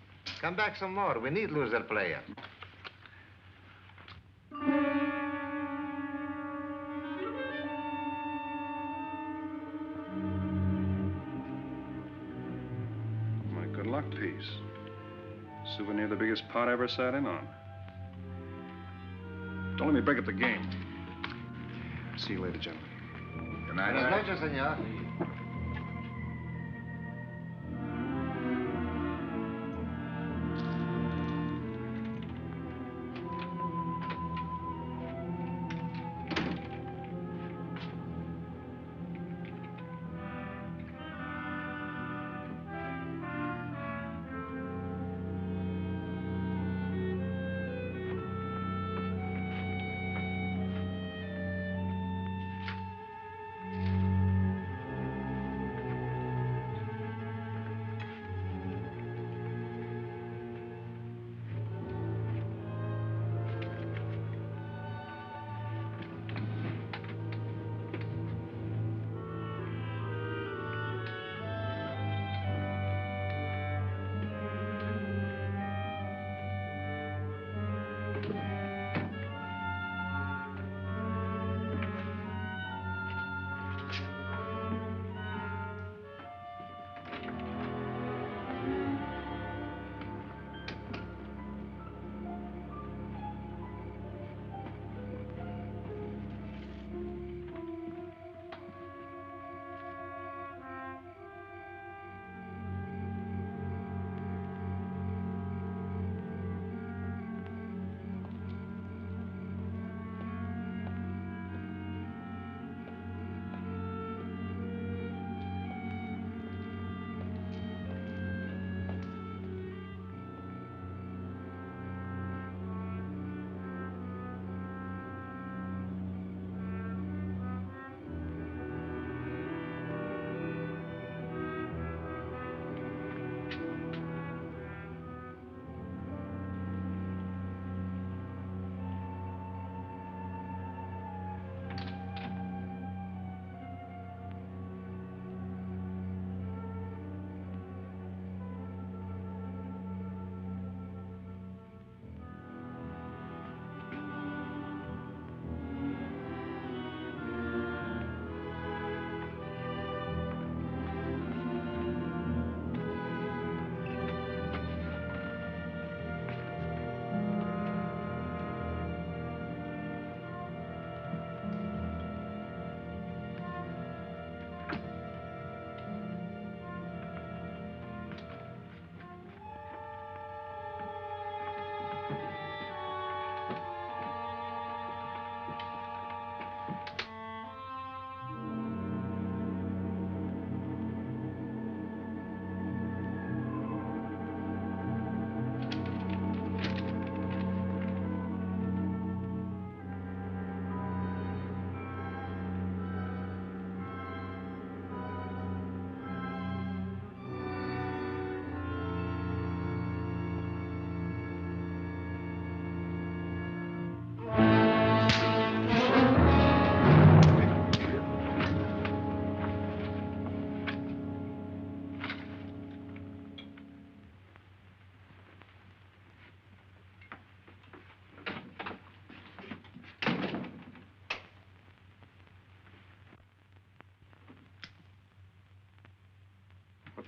Come back some more. We need loser player. My good luck piece. Souvenir the biggest pot I ever sat in on. Don't let me break up the game. See you later, gentlemen. Good night. Buenas noches, senor.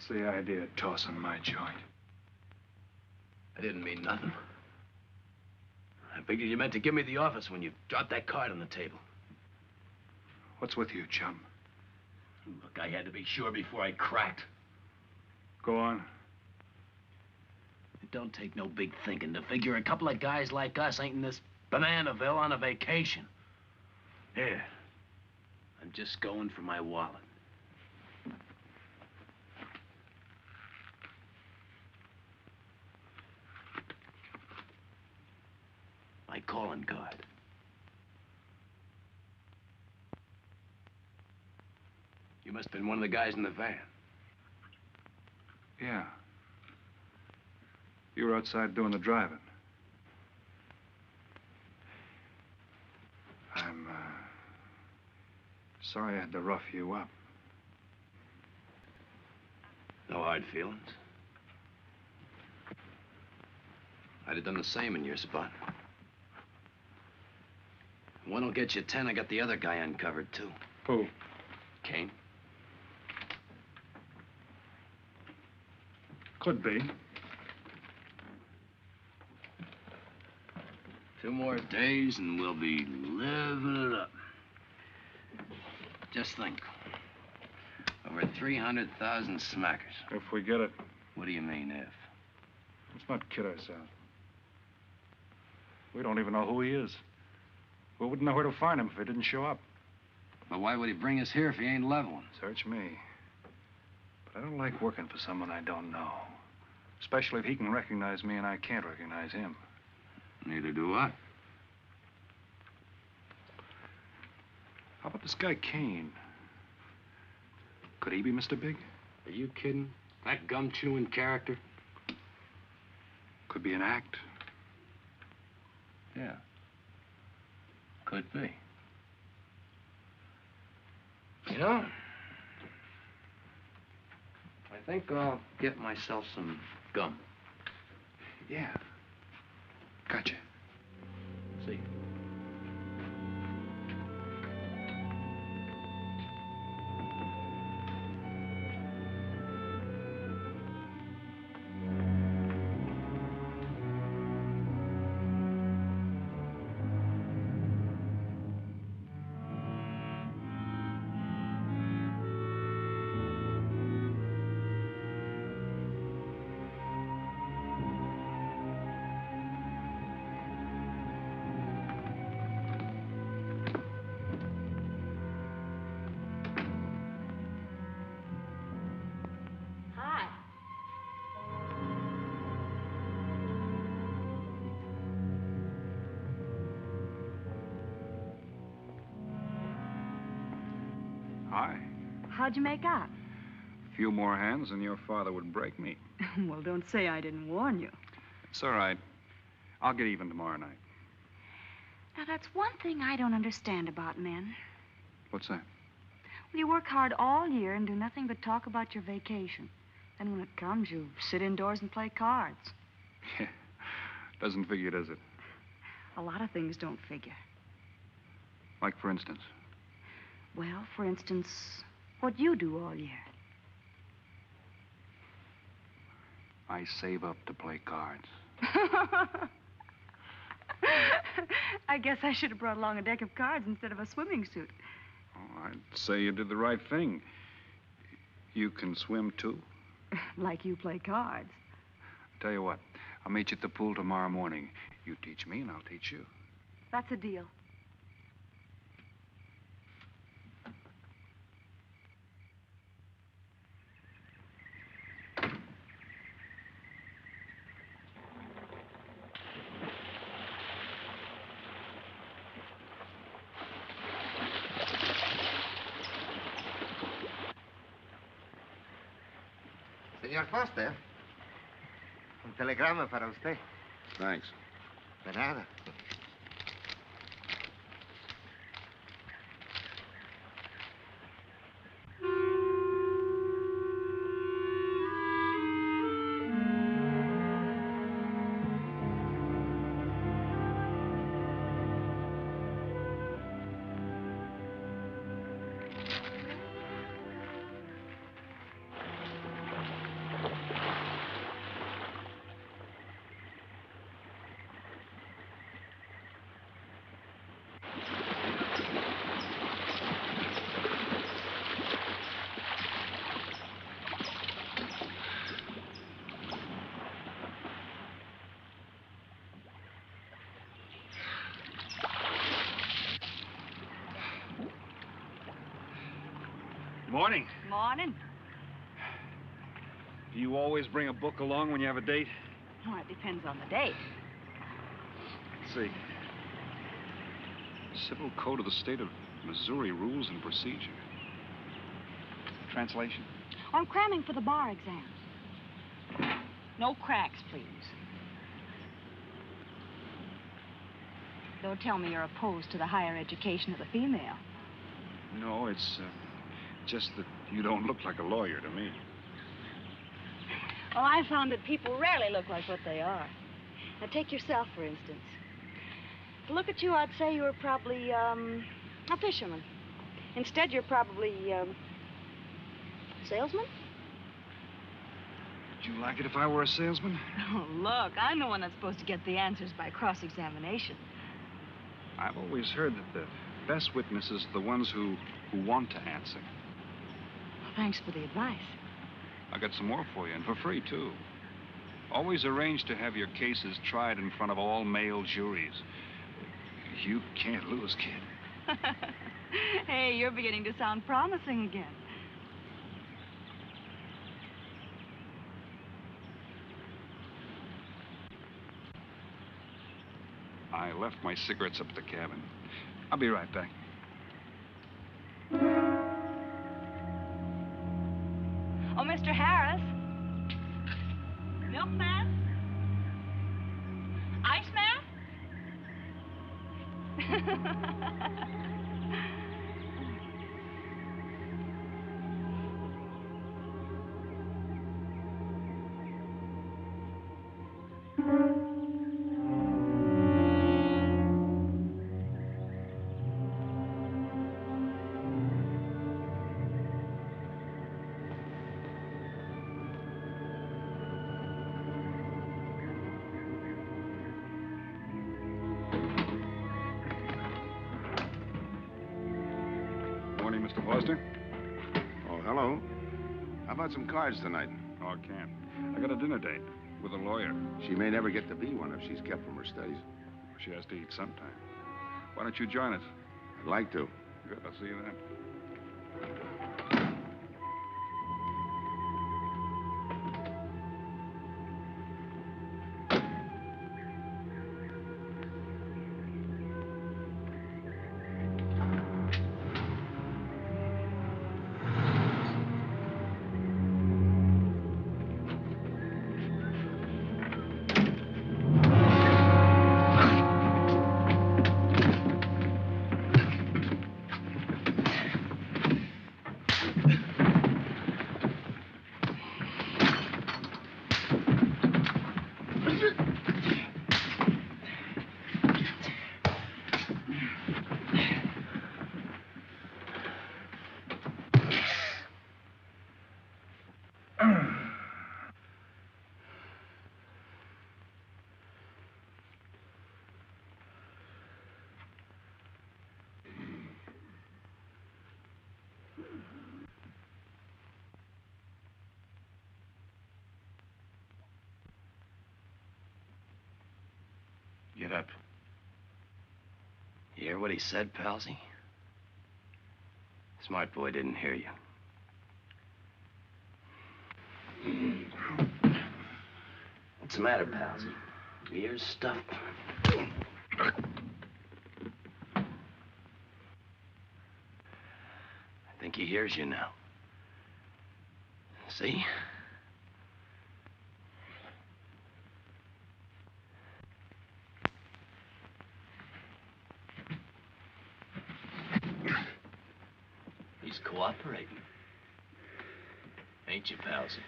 What's the idea of tossing my joint? I didn't mean nothing. I figured you meant to give me the office when you dropped that card on the table. What's with you, chum? Look, I had to be sure before I cracked. Go on. It don't take no big thinking to figure a couple of guys like us ain't in this Bananaville on a vacation. Here, I'm just going for my wallet. My calling card. You must have been one of the guys in the van. Yeah. You were outside doing the driving. I'm, sorry I had to rough you up. No hard feelings. I'd have done the same in your spot. One'll get you 10. I got the other guy uncovered, too. Who? Kane. Could be. 2 more days and we'll be living it up. Just think. Over 300,000 smackers. If we get it. What do you mean, if? Let's not kid ourselves. We don't even know who he is. We wouldn't know where to find him if he didn't show up. But why would he bring us here if he ain't leveling? Search me. But I don't like working for someone I don't know. Especially if he can recognize me and I can't recognize him. Neither do I. How about this guy Kane? Could he be Mr. Big? Are you kidding? That gum-chewing character? Could be an act. Yeah. Could be. You know, I think I'll get myself some gum. Yeah. Gotcha. See. Hi. How'd you make out? A few more hands and your father would break me. Well, don't say I didn't warn you. It's all right. I'll get even tomorrow night. Now, that's one thing I don't understand about men. What's that? Well, you work hard all year and do nothing but talk about your vacation. Then when it comes, you sit indoors and play cards. Yeah. Doesn't figure, does it? A lot of things don't figure. Like, for instance? Well, for instance, what you do all year. I save up to play cards. I guess I should have brought along a deck of cards instead of a swimming suit. Oh, I'd say you did the right thing. You can swim, too? Like you play cards. Tell you what, I'll meet you at the pool tomorrow morning. You teach me and I'll teach you. That's a deal. Señor Foster, un telegrama para usted. Thanks. De nada. Morning. Morning. Do you always bring a book along when you have a date? Well, it depends on the date. Let's see. Civil Code of the State of Missouri Rules and Procedure. Translation? I'm cramming for the bar exam. No cracks, please. Don't tell me you're opposed to the higher education of the female. No, it's just that you don't look like a lawyer to me. Well, I found that people rarely look like what they are. Now, take yourself, for instance. To look at you, I'd say you were probably, a fisherman. Instead, you're probably, a salesman? Would you like it if I were a salesman? Oh, look, I'm the one that's supposed to get the answers by cross-examination. I've always heard that the best witnesses are the ones who want to answer. Thanks for the advice. I got some more for you, and for free, too. Always arrange to have your cases tried in front of all male juries. You can't lose, kid. Hey, you're beginning to sound promising again. I left my cigarettes up at the cabin. I'll be right back. Oh, Mr. Harris. Milkman? Iceman? Morning, Mr. Foster. Oh, hello. How about some cards tonight? Oh, I can't. I got a dinner date with a lawyer. She may never get to be one if she's kept from her studies. She has to eat sometime. Why don't you join us? I'd like to. Good, I'll see you then. Get up. You hear what he said, Palsy? Smart boy didn't hear you. What's the matter, Palsy? Your ears stuffed? I think he hears you now. See? He's cooperating. Ain't you, Palsy?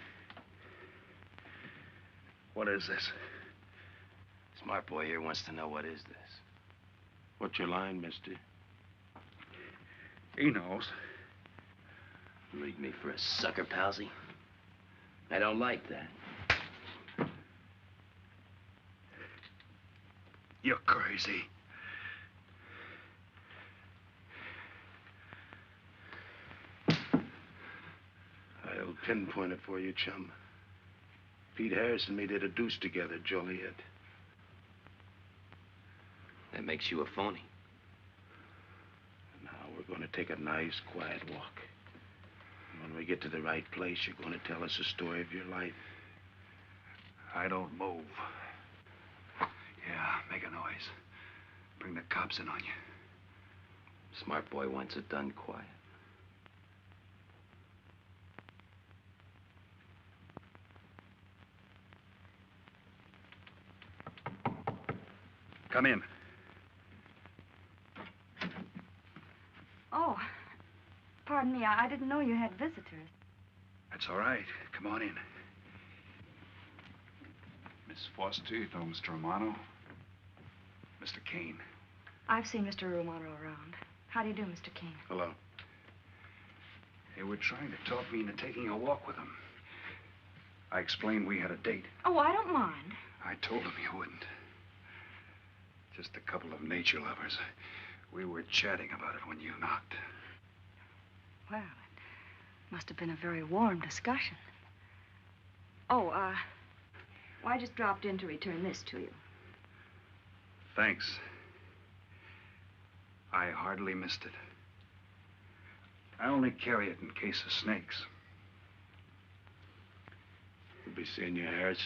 What is this? Smart boy here wants to know what is this. What's your line, mister? He knows. Leave me for a sucker, Palsy. I don't like that. You're crazy. I'll pinpoint it for you, chum. Pete Harris and me did a deuce together, Joliet. That makes you a phony. Now we're going to take a nice, quiet walk. we get to the right place, you're going to tell us the story of your life. I don't move. Yeah, make a noise. Bring the cops in on you. Smart boy wants it done quiet. Come in. Oh, pardon me. I didn't know you had visitors. That's all right. Come on in. Miss Foster, you know Mr. Romano? Mr. Kane. I've seen Mr. Romano around. How do you do, Mr. Kane? Hello. They were trying to talk me into taking a walk with them. I explained we had a date. Oh, I don't mind. I told them you wouldn't. Just a couple of nature lovers. We were chatting about it when you knocked. Well, it must have been a very warm discussion. Oh, well, I just dropped in to return this to you. Thanks. I hardly missed it. I only carry it in case of snakes. We'll be seeing you, Harris.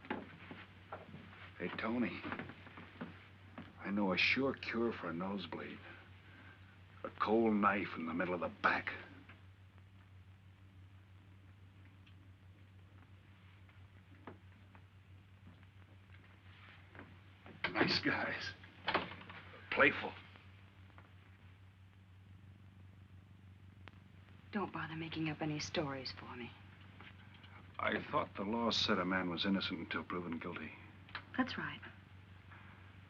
Yeah. Hey, Tony. I know a sure cure for a nosebleed. A cold knife in the middle of the back. Nice guys. Playful. Don't bother making up any stories for me. I thought the law said a man was innocent until proven guilty. That's right.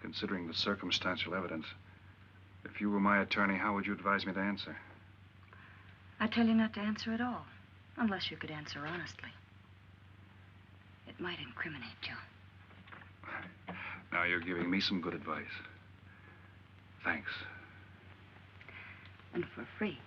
Considering the circumstantial evidence, if you were my attorney, how would you advise me to answer? I tell you not to answer at all, unless you could answer honestly. It might incriminate you. Now you're giving me some good advice. Thanks. And for free.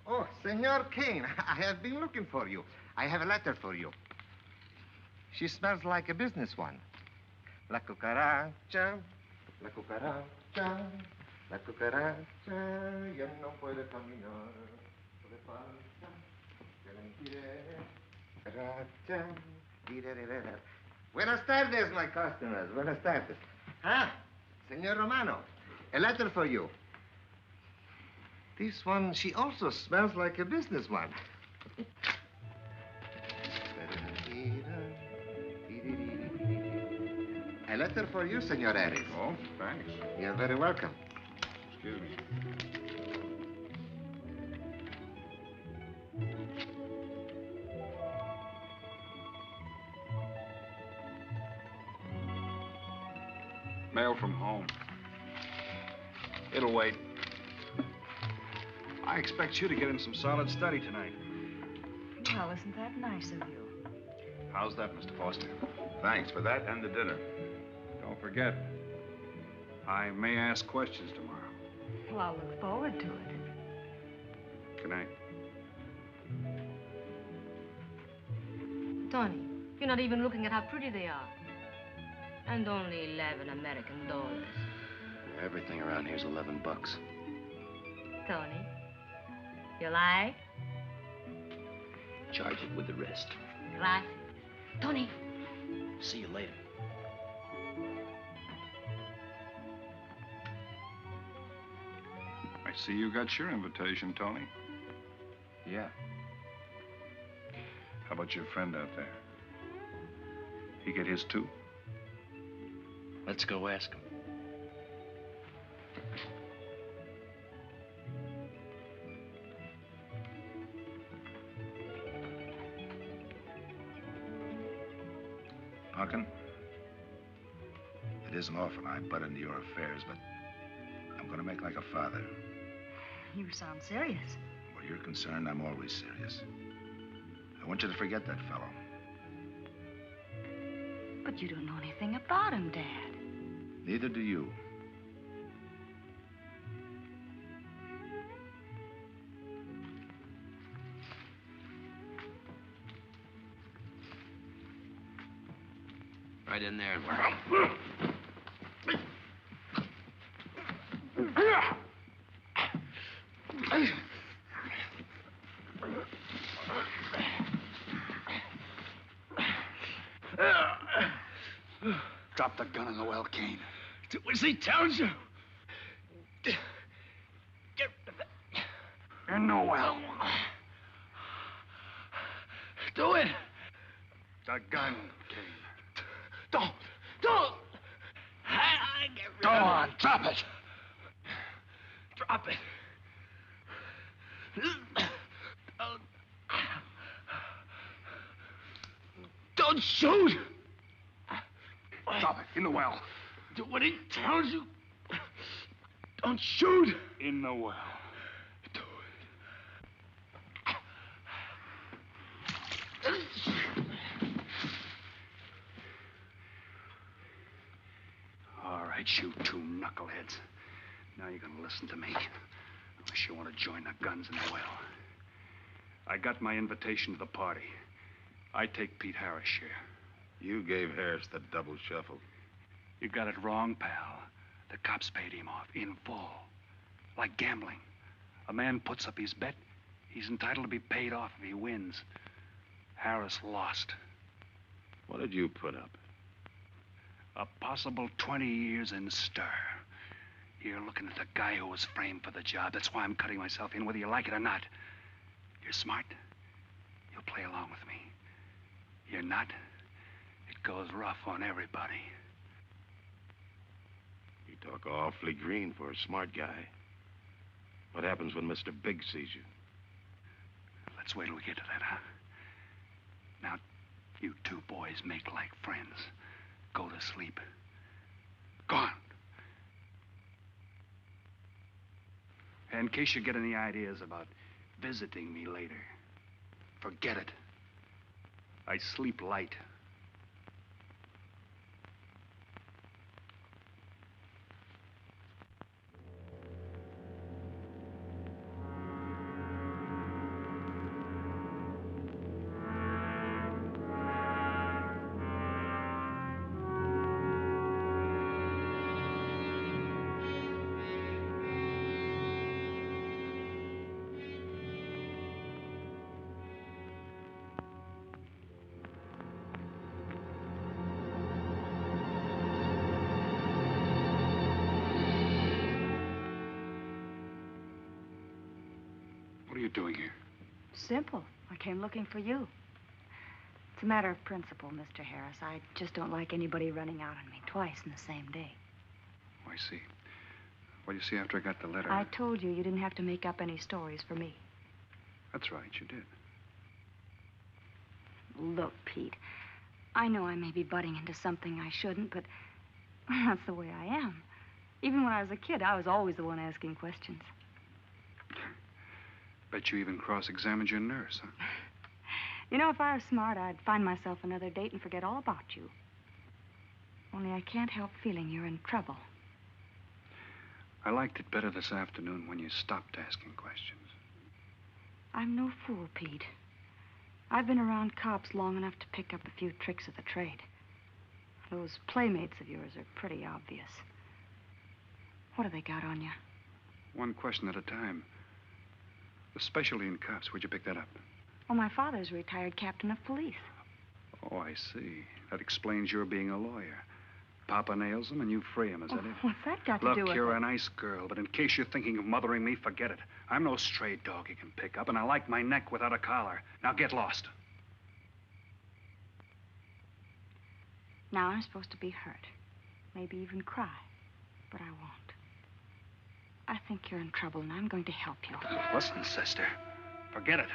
Oh, Senor Kane, I have been looking for you. I have a letter for you. She smells like a business one. La cucaracha, La cucaracha ya no puede caminar. Le falta, ya le impide. Cucaracha, dirererera. Buenas tardes, my customers. Buenas tardes. Ah, Senor Romano, a letter for you. This one, she also smells like a business one. A letter for you, Senor Harris. Oh, thanks. You're very welcome. Excuse me. Mail from home. It'll wait. I expect you to get in some solid study tonight. Well, isn't that nice of you? How's that, Mr. Foster? Thanks for that and the dinner. Don't forget, I may ask questions tomorrow. Well, I'll look forward to it. Good night. Tony, you're not even looking at how pretty they are. And only 11 American dollars. Everything around here's $11. Tony, you like? Charge it with the rest. Gracias. Tony. See you later. I see you got your invitation, Tony. Yeah. How about your friend out there? He get his too? Let's go ask him. Punkin, it isn't often I butt into your affairs, but I'm going to make like a father. You sound serious. Where you're concerned, I'm always serious. I want you to forget that fellow. But you don't know anything about him, Dad. Neither do you. Right in there. Drop the gun in the well, Kane. Do as he tells you. Get in the well. Do it. The gun, Kane. Don't. Go on, drop it. Drop it. Don't shoot. Drop it, in the well. Do what he tells you. Don't shoot. In the well. All right, you two knuckleheads. Now you're gonna listen to me. Unless you want to join the guns in the well. I got my invitation to the party. I take Pete Harris' share. You gave Harris the double shuffle. You got it wrong, pal. The cops paid him off in full. Like gambling. A man puts up his bet, he's entitled to be paid off if he wins. Harris lost. What did you put up? A possible 20 years in stir. You're looking at the guy who was framed for the job. That's why I'm cutting myself in, whether you like it or not. You're smart. You'll play along with me. You're not. It goes rough on everybody. You talk awfully green for a smart guy. What happens when Mr. Big sees you? Let's wait till we get to that, huh? Now, you two boys make like friends. Go to sleep. Go on. In case you get any ideas about visiting me later, forget it. I sleep light. are you doing here? Simple. I came looking for you. It's a matter of principle, Mr. Harris. I just don't like anybody running out on me twice in the same day. Oh, I see. Well, you see, after I got the letter... I told you didn't have to make up any stories for me. That's right, you did. Look, Pete, I know I may be butting into something I shouldn't, but that's the way I am. Even when I was a kid, I was always the one asking questions. Bet you even cross-examined your nurse, huh? You know, if I were smart, I'd find myself another date and forget all about you. Only I can't help feeling you're in trouble. I liked it better this afternoon when you stopped asking questions. I'm no fool, Pete. I've been around cops long enough to pick up a few tricks of the trade. Those playmates of yours are pretty obvious. What have they got on you? One question at a time. The specialty in cops, where'd you pick that up? Well, my father's a retired captain of police. Oh, I see. That explains your being a lawyer. Papa nails them and you free him, is that it? What's that got to do with Look, you're it? a nice girl, but in case you're thinking of mothering me, forget it. I'm no stray dog you can pick up, and I like my neck without a collar. Now get lost. Now I'm supposed to be hurt. Maybe even cry. But I won't. I think you're in trouble, and I'm going to help you. Listen, sister. Forget it.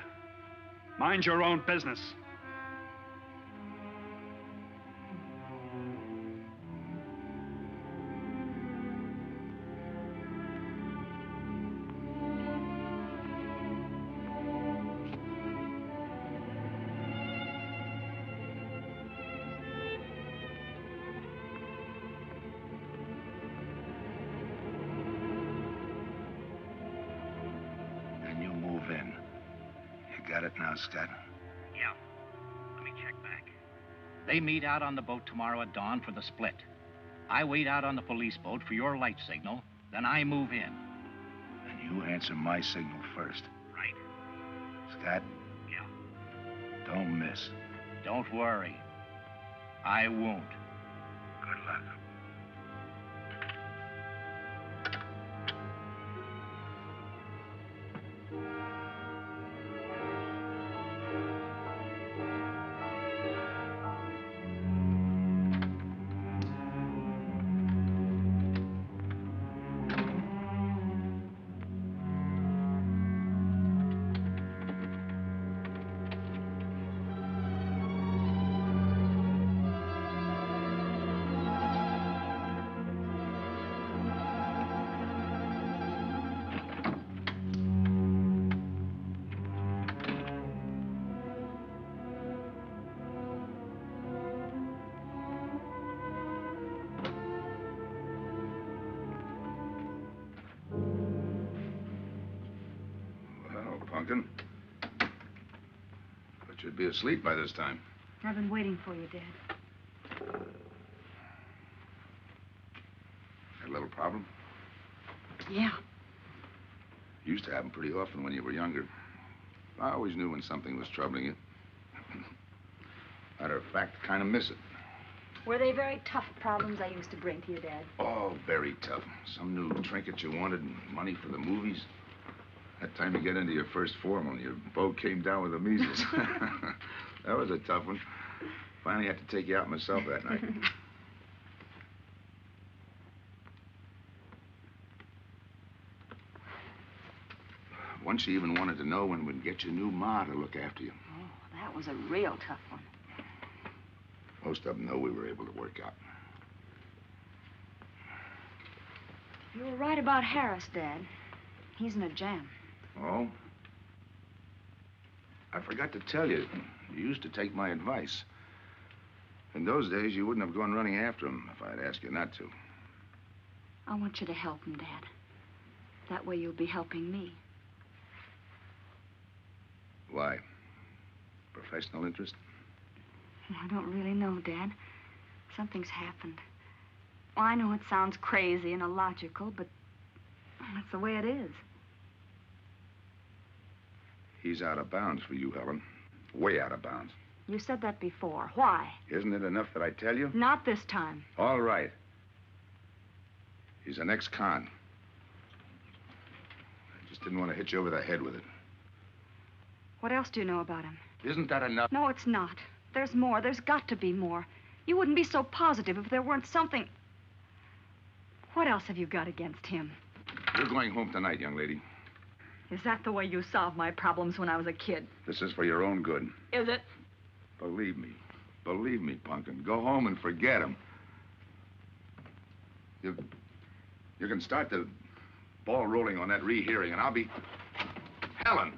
Mind your own business. Scott? Yeah. Let me check back. They meet out on the boat tomorrow at dawn for the split. I wait out on the police boat for your light signal, then I move in. And you answer my signal first. Right. Scott? Yeah. Don't miss. Don't worry. I won't. Good luck. Pumpkin. But you'd be asleep by this time. I've been waiting for you, Dad. Had a little problem? Yeah. Used to happen pretty often when you were younger. I always knew when something was troubling you. Matter of fact, kind of miss it. Were they very tough problems I used to bring to you, Dad? Oh, very tough. Some new trinket you wanted, and money for the movies. That time you get into your first formal, your boat came down with the measles. That was a tough one. Finally had to take you out myself that night. Once you even wanted to know when we'd get your new ma to look after you. Oh, that was a real tough one. Most of them know we were able to work out. You were right about Harris, Dad. He's in a jam. Oh? I forgot to tell you. You used to take my advice. In those days, you wouldn't have gone running after him if I'd asked you not to. I want you to help him, Dad. That way you'll be helping me. Why? Professional interest? I don't really know, Dad. Something's happened. Well, I know it sounds crazy and illogical, but that's the way it is. He's out of bounds for you, Helen. Way out of bounds. You said that before. Why? Isn't it enough that I tell you? Not this time. All right. He's an ex-con. I just didn't want to hit you over the head with it. What else do you know about him? Isn't that enough? No, it's not. There's more. There's got to be more. You wouldn't be so positive if there weren't something. What else have you got against him? You're going home tonight, young lady. Is that the way you solved my problems when I was a kid? This is for your own good. Is it? Believe me. Believe me, Punkin. Go home and forget him. You can start the ball rolling on that rehearing, and I'll be... Helen!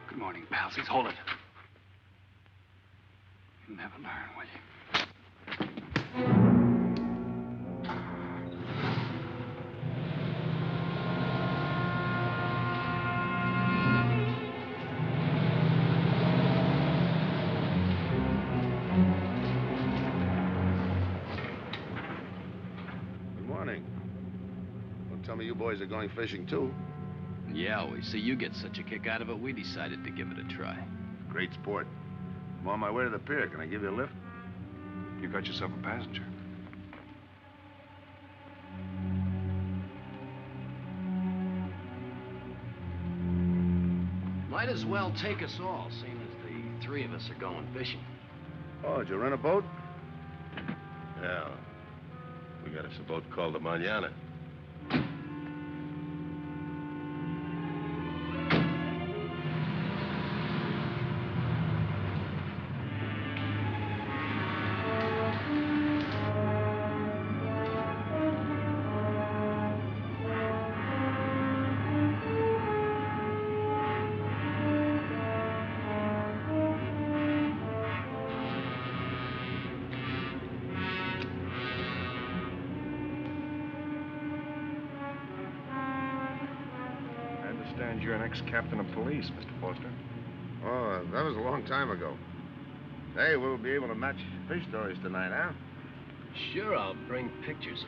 Good morning, palsies. Hold it. You'll never learn, will you? Good morning. Don't tell me you boys are going fishing, too. Yeah, we see you get such a kick out of it, we decided to give it a try. Great sport. I'm on my way to the pier. Can I give you a lift? You got yourself a passenger. Might as well take us all, seeing as the three of us are going fishing. Oh, did you rent a boat? Yeah. We got us a boat called the Manana. You're an ex-captain of police, Mr. Foster. Oh, that was a long time ago. Hey, we'll be able to match fish stories tonight, huh? Sure, I'll bring pictures.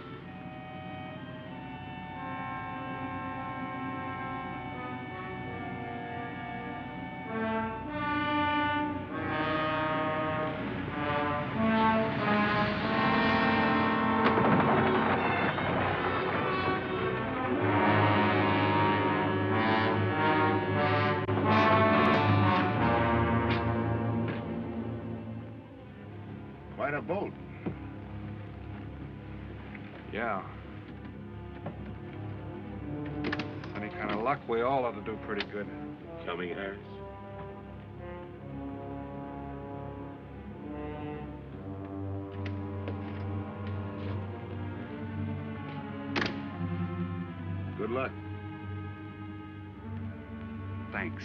Quite a boat. Yeah. Any kind of luck, we all ought to do pretty good. Coming, Harris? Good luck. Thanks.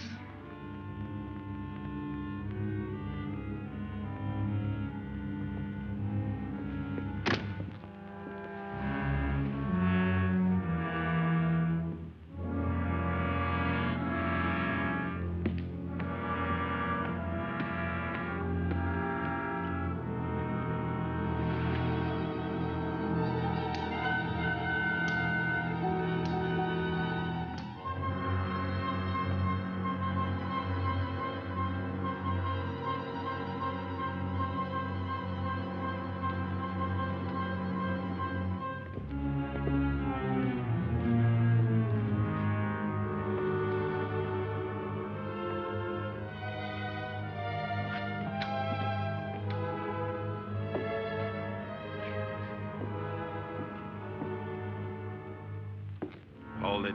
called it.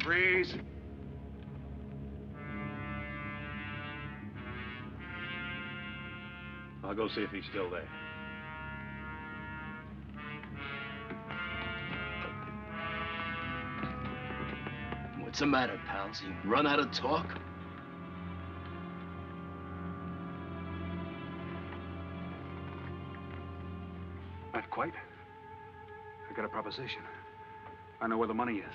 Freeze. I'll go see if he's still there. What's the matter, pals? You run out of talk? Not quite. I got a proposition. I know where the money is.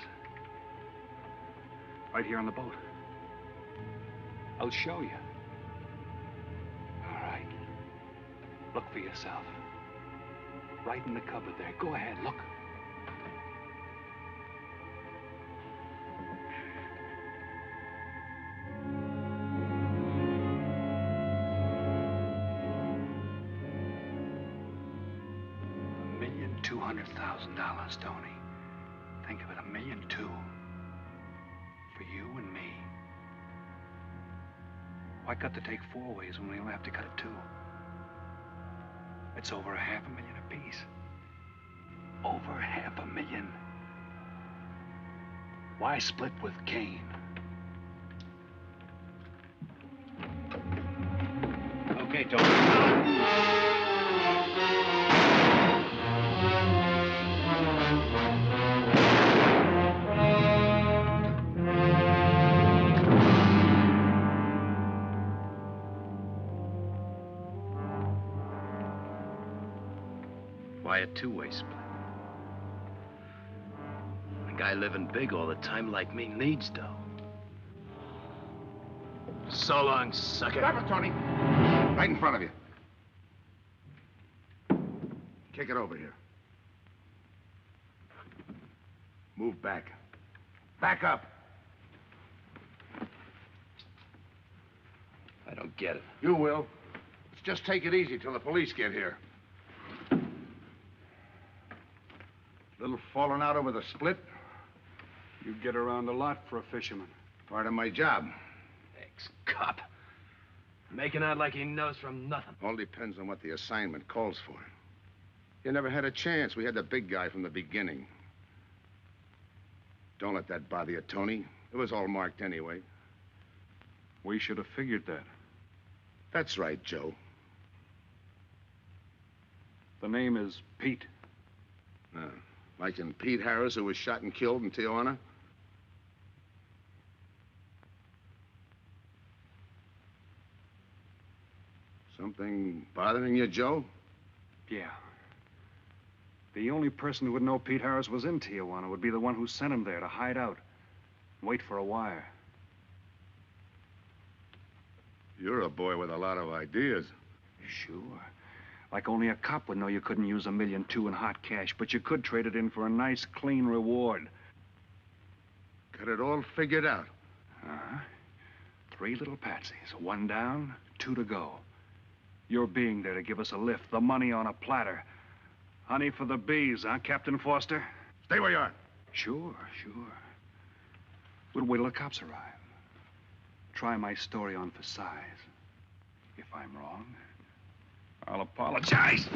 Right here on the boat. I'll show you. All right. Look for yourself. Right in the cupboard there. Go ahead, look. $1,200,000, Tony. Think of it, $1.2 million. For you and me. Why cut the take 4 ways when we only have to cut it 2? It's over $500,000 apiece. Over $500,000. Why split with Kane? Okay, Tony. Why a two-way split? A guy living big all the time like me needs dough. So long, sucker. Stop it, Tony. Right in front of you. Kick it over here. Move back. Back up. I don't get it. You will. Let's just take it easy till the police get here. Little falling out over the split. You get around a lot for a fisherman. Part of my job. Ex-cop. Making out like he knows from nothing. All depends on what the assignment calls for. You never had a chance. We had the big guy from the beginning. Don't let that bother you, Tony. It was all marked anyway. We should have figured that. That's right, Joe. The name is Pete. Like in Pete Harris, who was shot and killed in Tijuana? Something bothering you, Joe? Yeah. The only person who would know Pete Harris was in Tijuana would be the one who sent him there to hide out and wait for a wire. You're a boy with a lot of ideas. Sure. Like only a cop would know you couldn't use $1.2 million in hot cash, but you could trade it in for a nice, clean reward. Got it all figured out. 3 little patsies. 1 down, 2 to go. Your being there to give us a lift, the money on a platter. Honey for the bees, huh, Captain Foster? Stay where you are. Sure. We'll wait till the cops arrive. Try my story on for size. If I'm wrong, I'll apologize.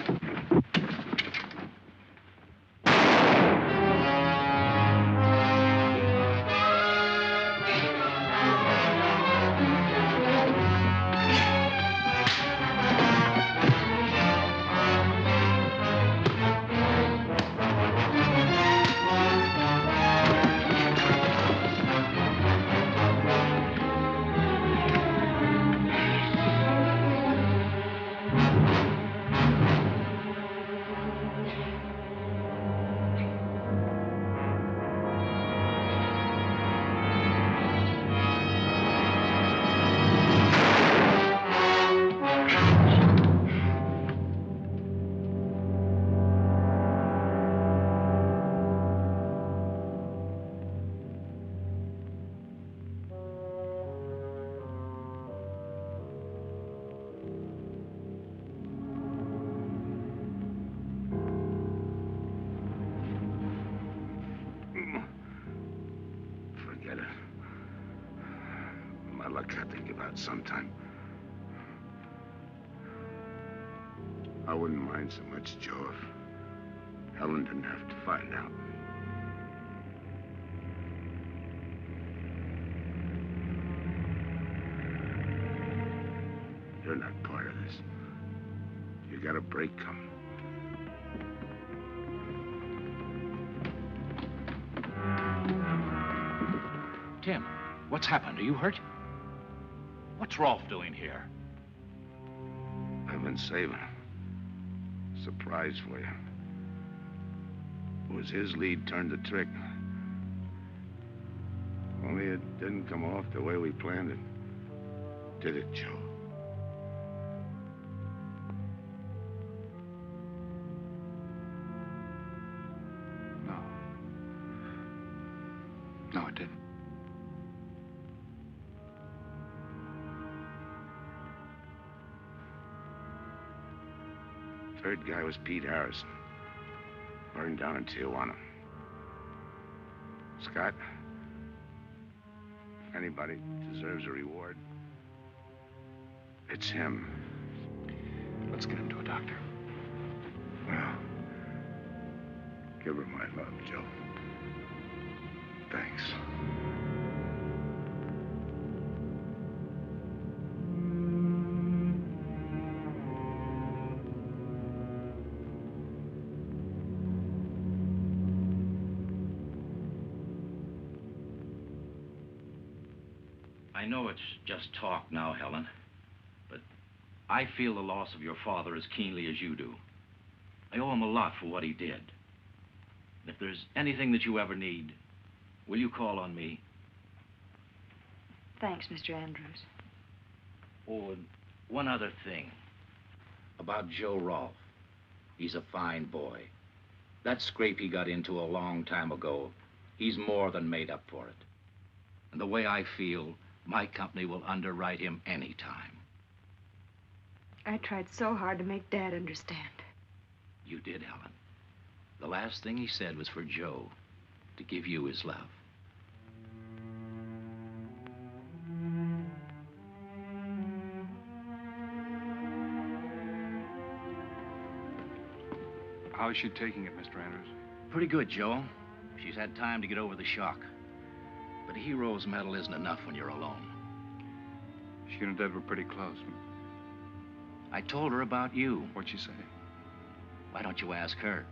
luck had to give out sometime. I wouldn't mind so much, Joe, if Helen didn't have to find out. You're not part of this. You got a break coming. Tim, what's happened? Are you hurt? What's Rolfe doing here? I've been saving a surprise for you. It was his lead turned the trick. Only it didn't come off the way we planned it. Did it, Joe? No. No, it didn't. Third guy was Pete Harrison. Burned down in Tijuana. Scott, if anybody deserves a reward, it's him. Let's get him to a doctor. Well, give her my love, Joe. Thanks. I know it's just talk now, Helen, but I feel the loss of your father as keenly as you do. I owe him a lot for what he did. And if there's anything that you ever need, will you call on me? Thanks, Mr. Andrews. Oh, and one other thing. About Joe Rolfe. He's a fine boy. That scrape he got into a long time ago, he's more than made up for it. And the way I feel, my company will underwrite him anytime. I tried so hard to make Dad understand. You did, Helen. The last thing he said was for Joe to give you his love. How is she taking it, Mr. Andrews? Pretty good, Joe. She's had time to get over the shock. But a hero's medal isn't enough when you're alone. She and Dad were pretty close. I told her about you. What'd she say? Why don't you ask her?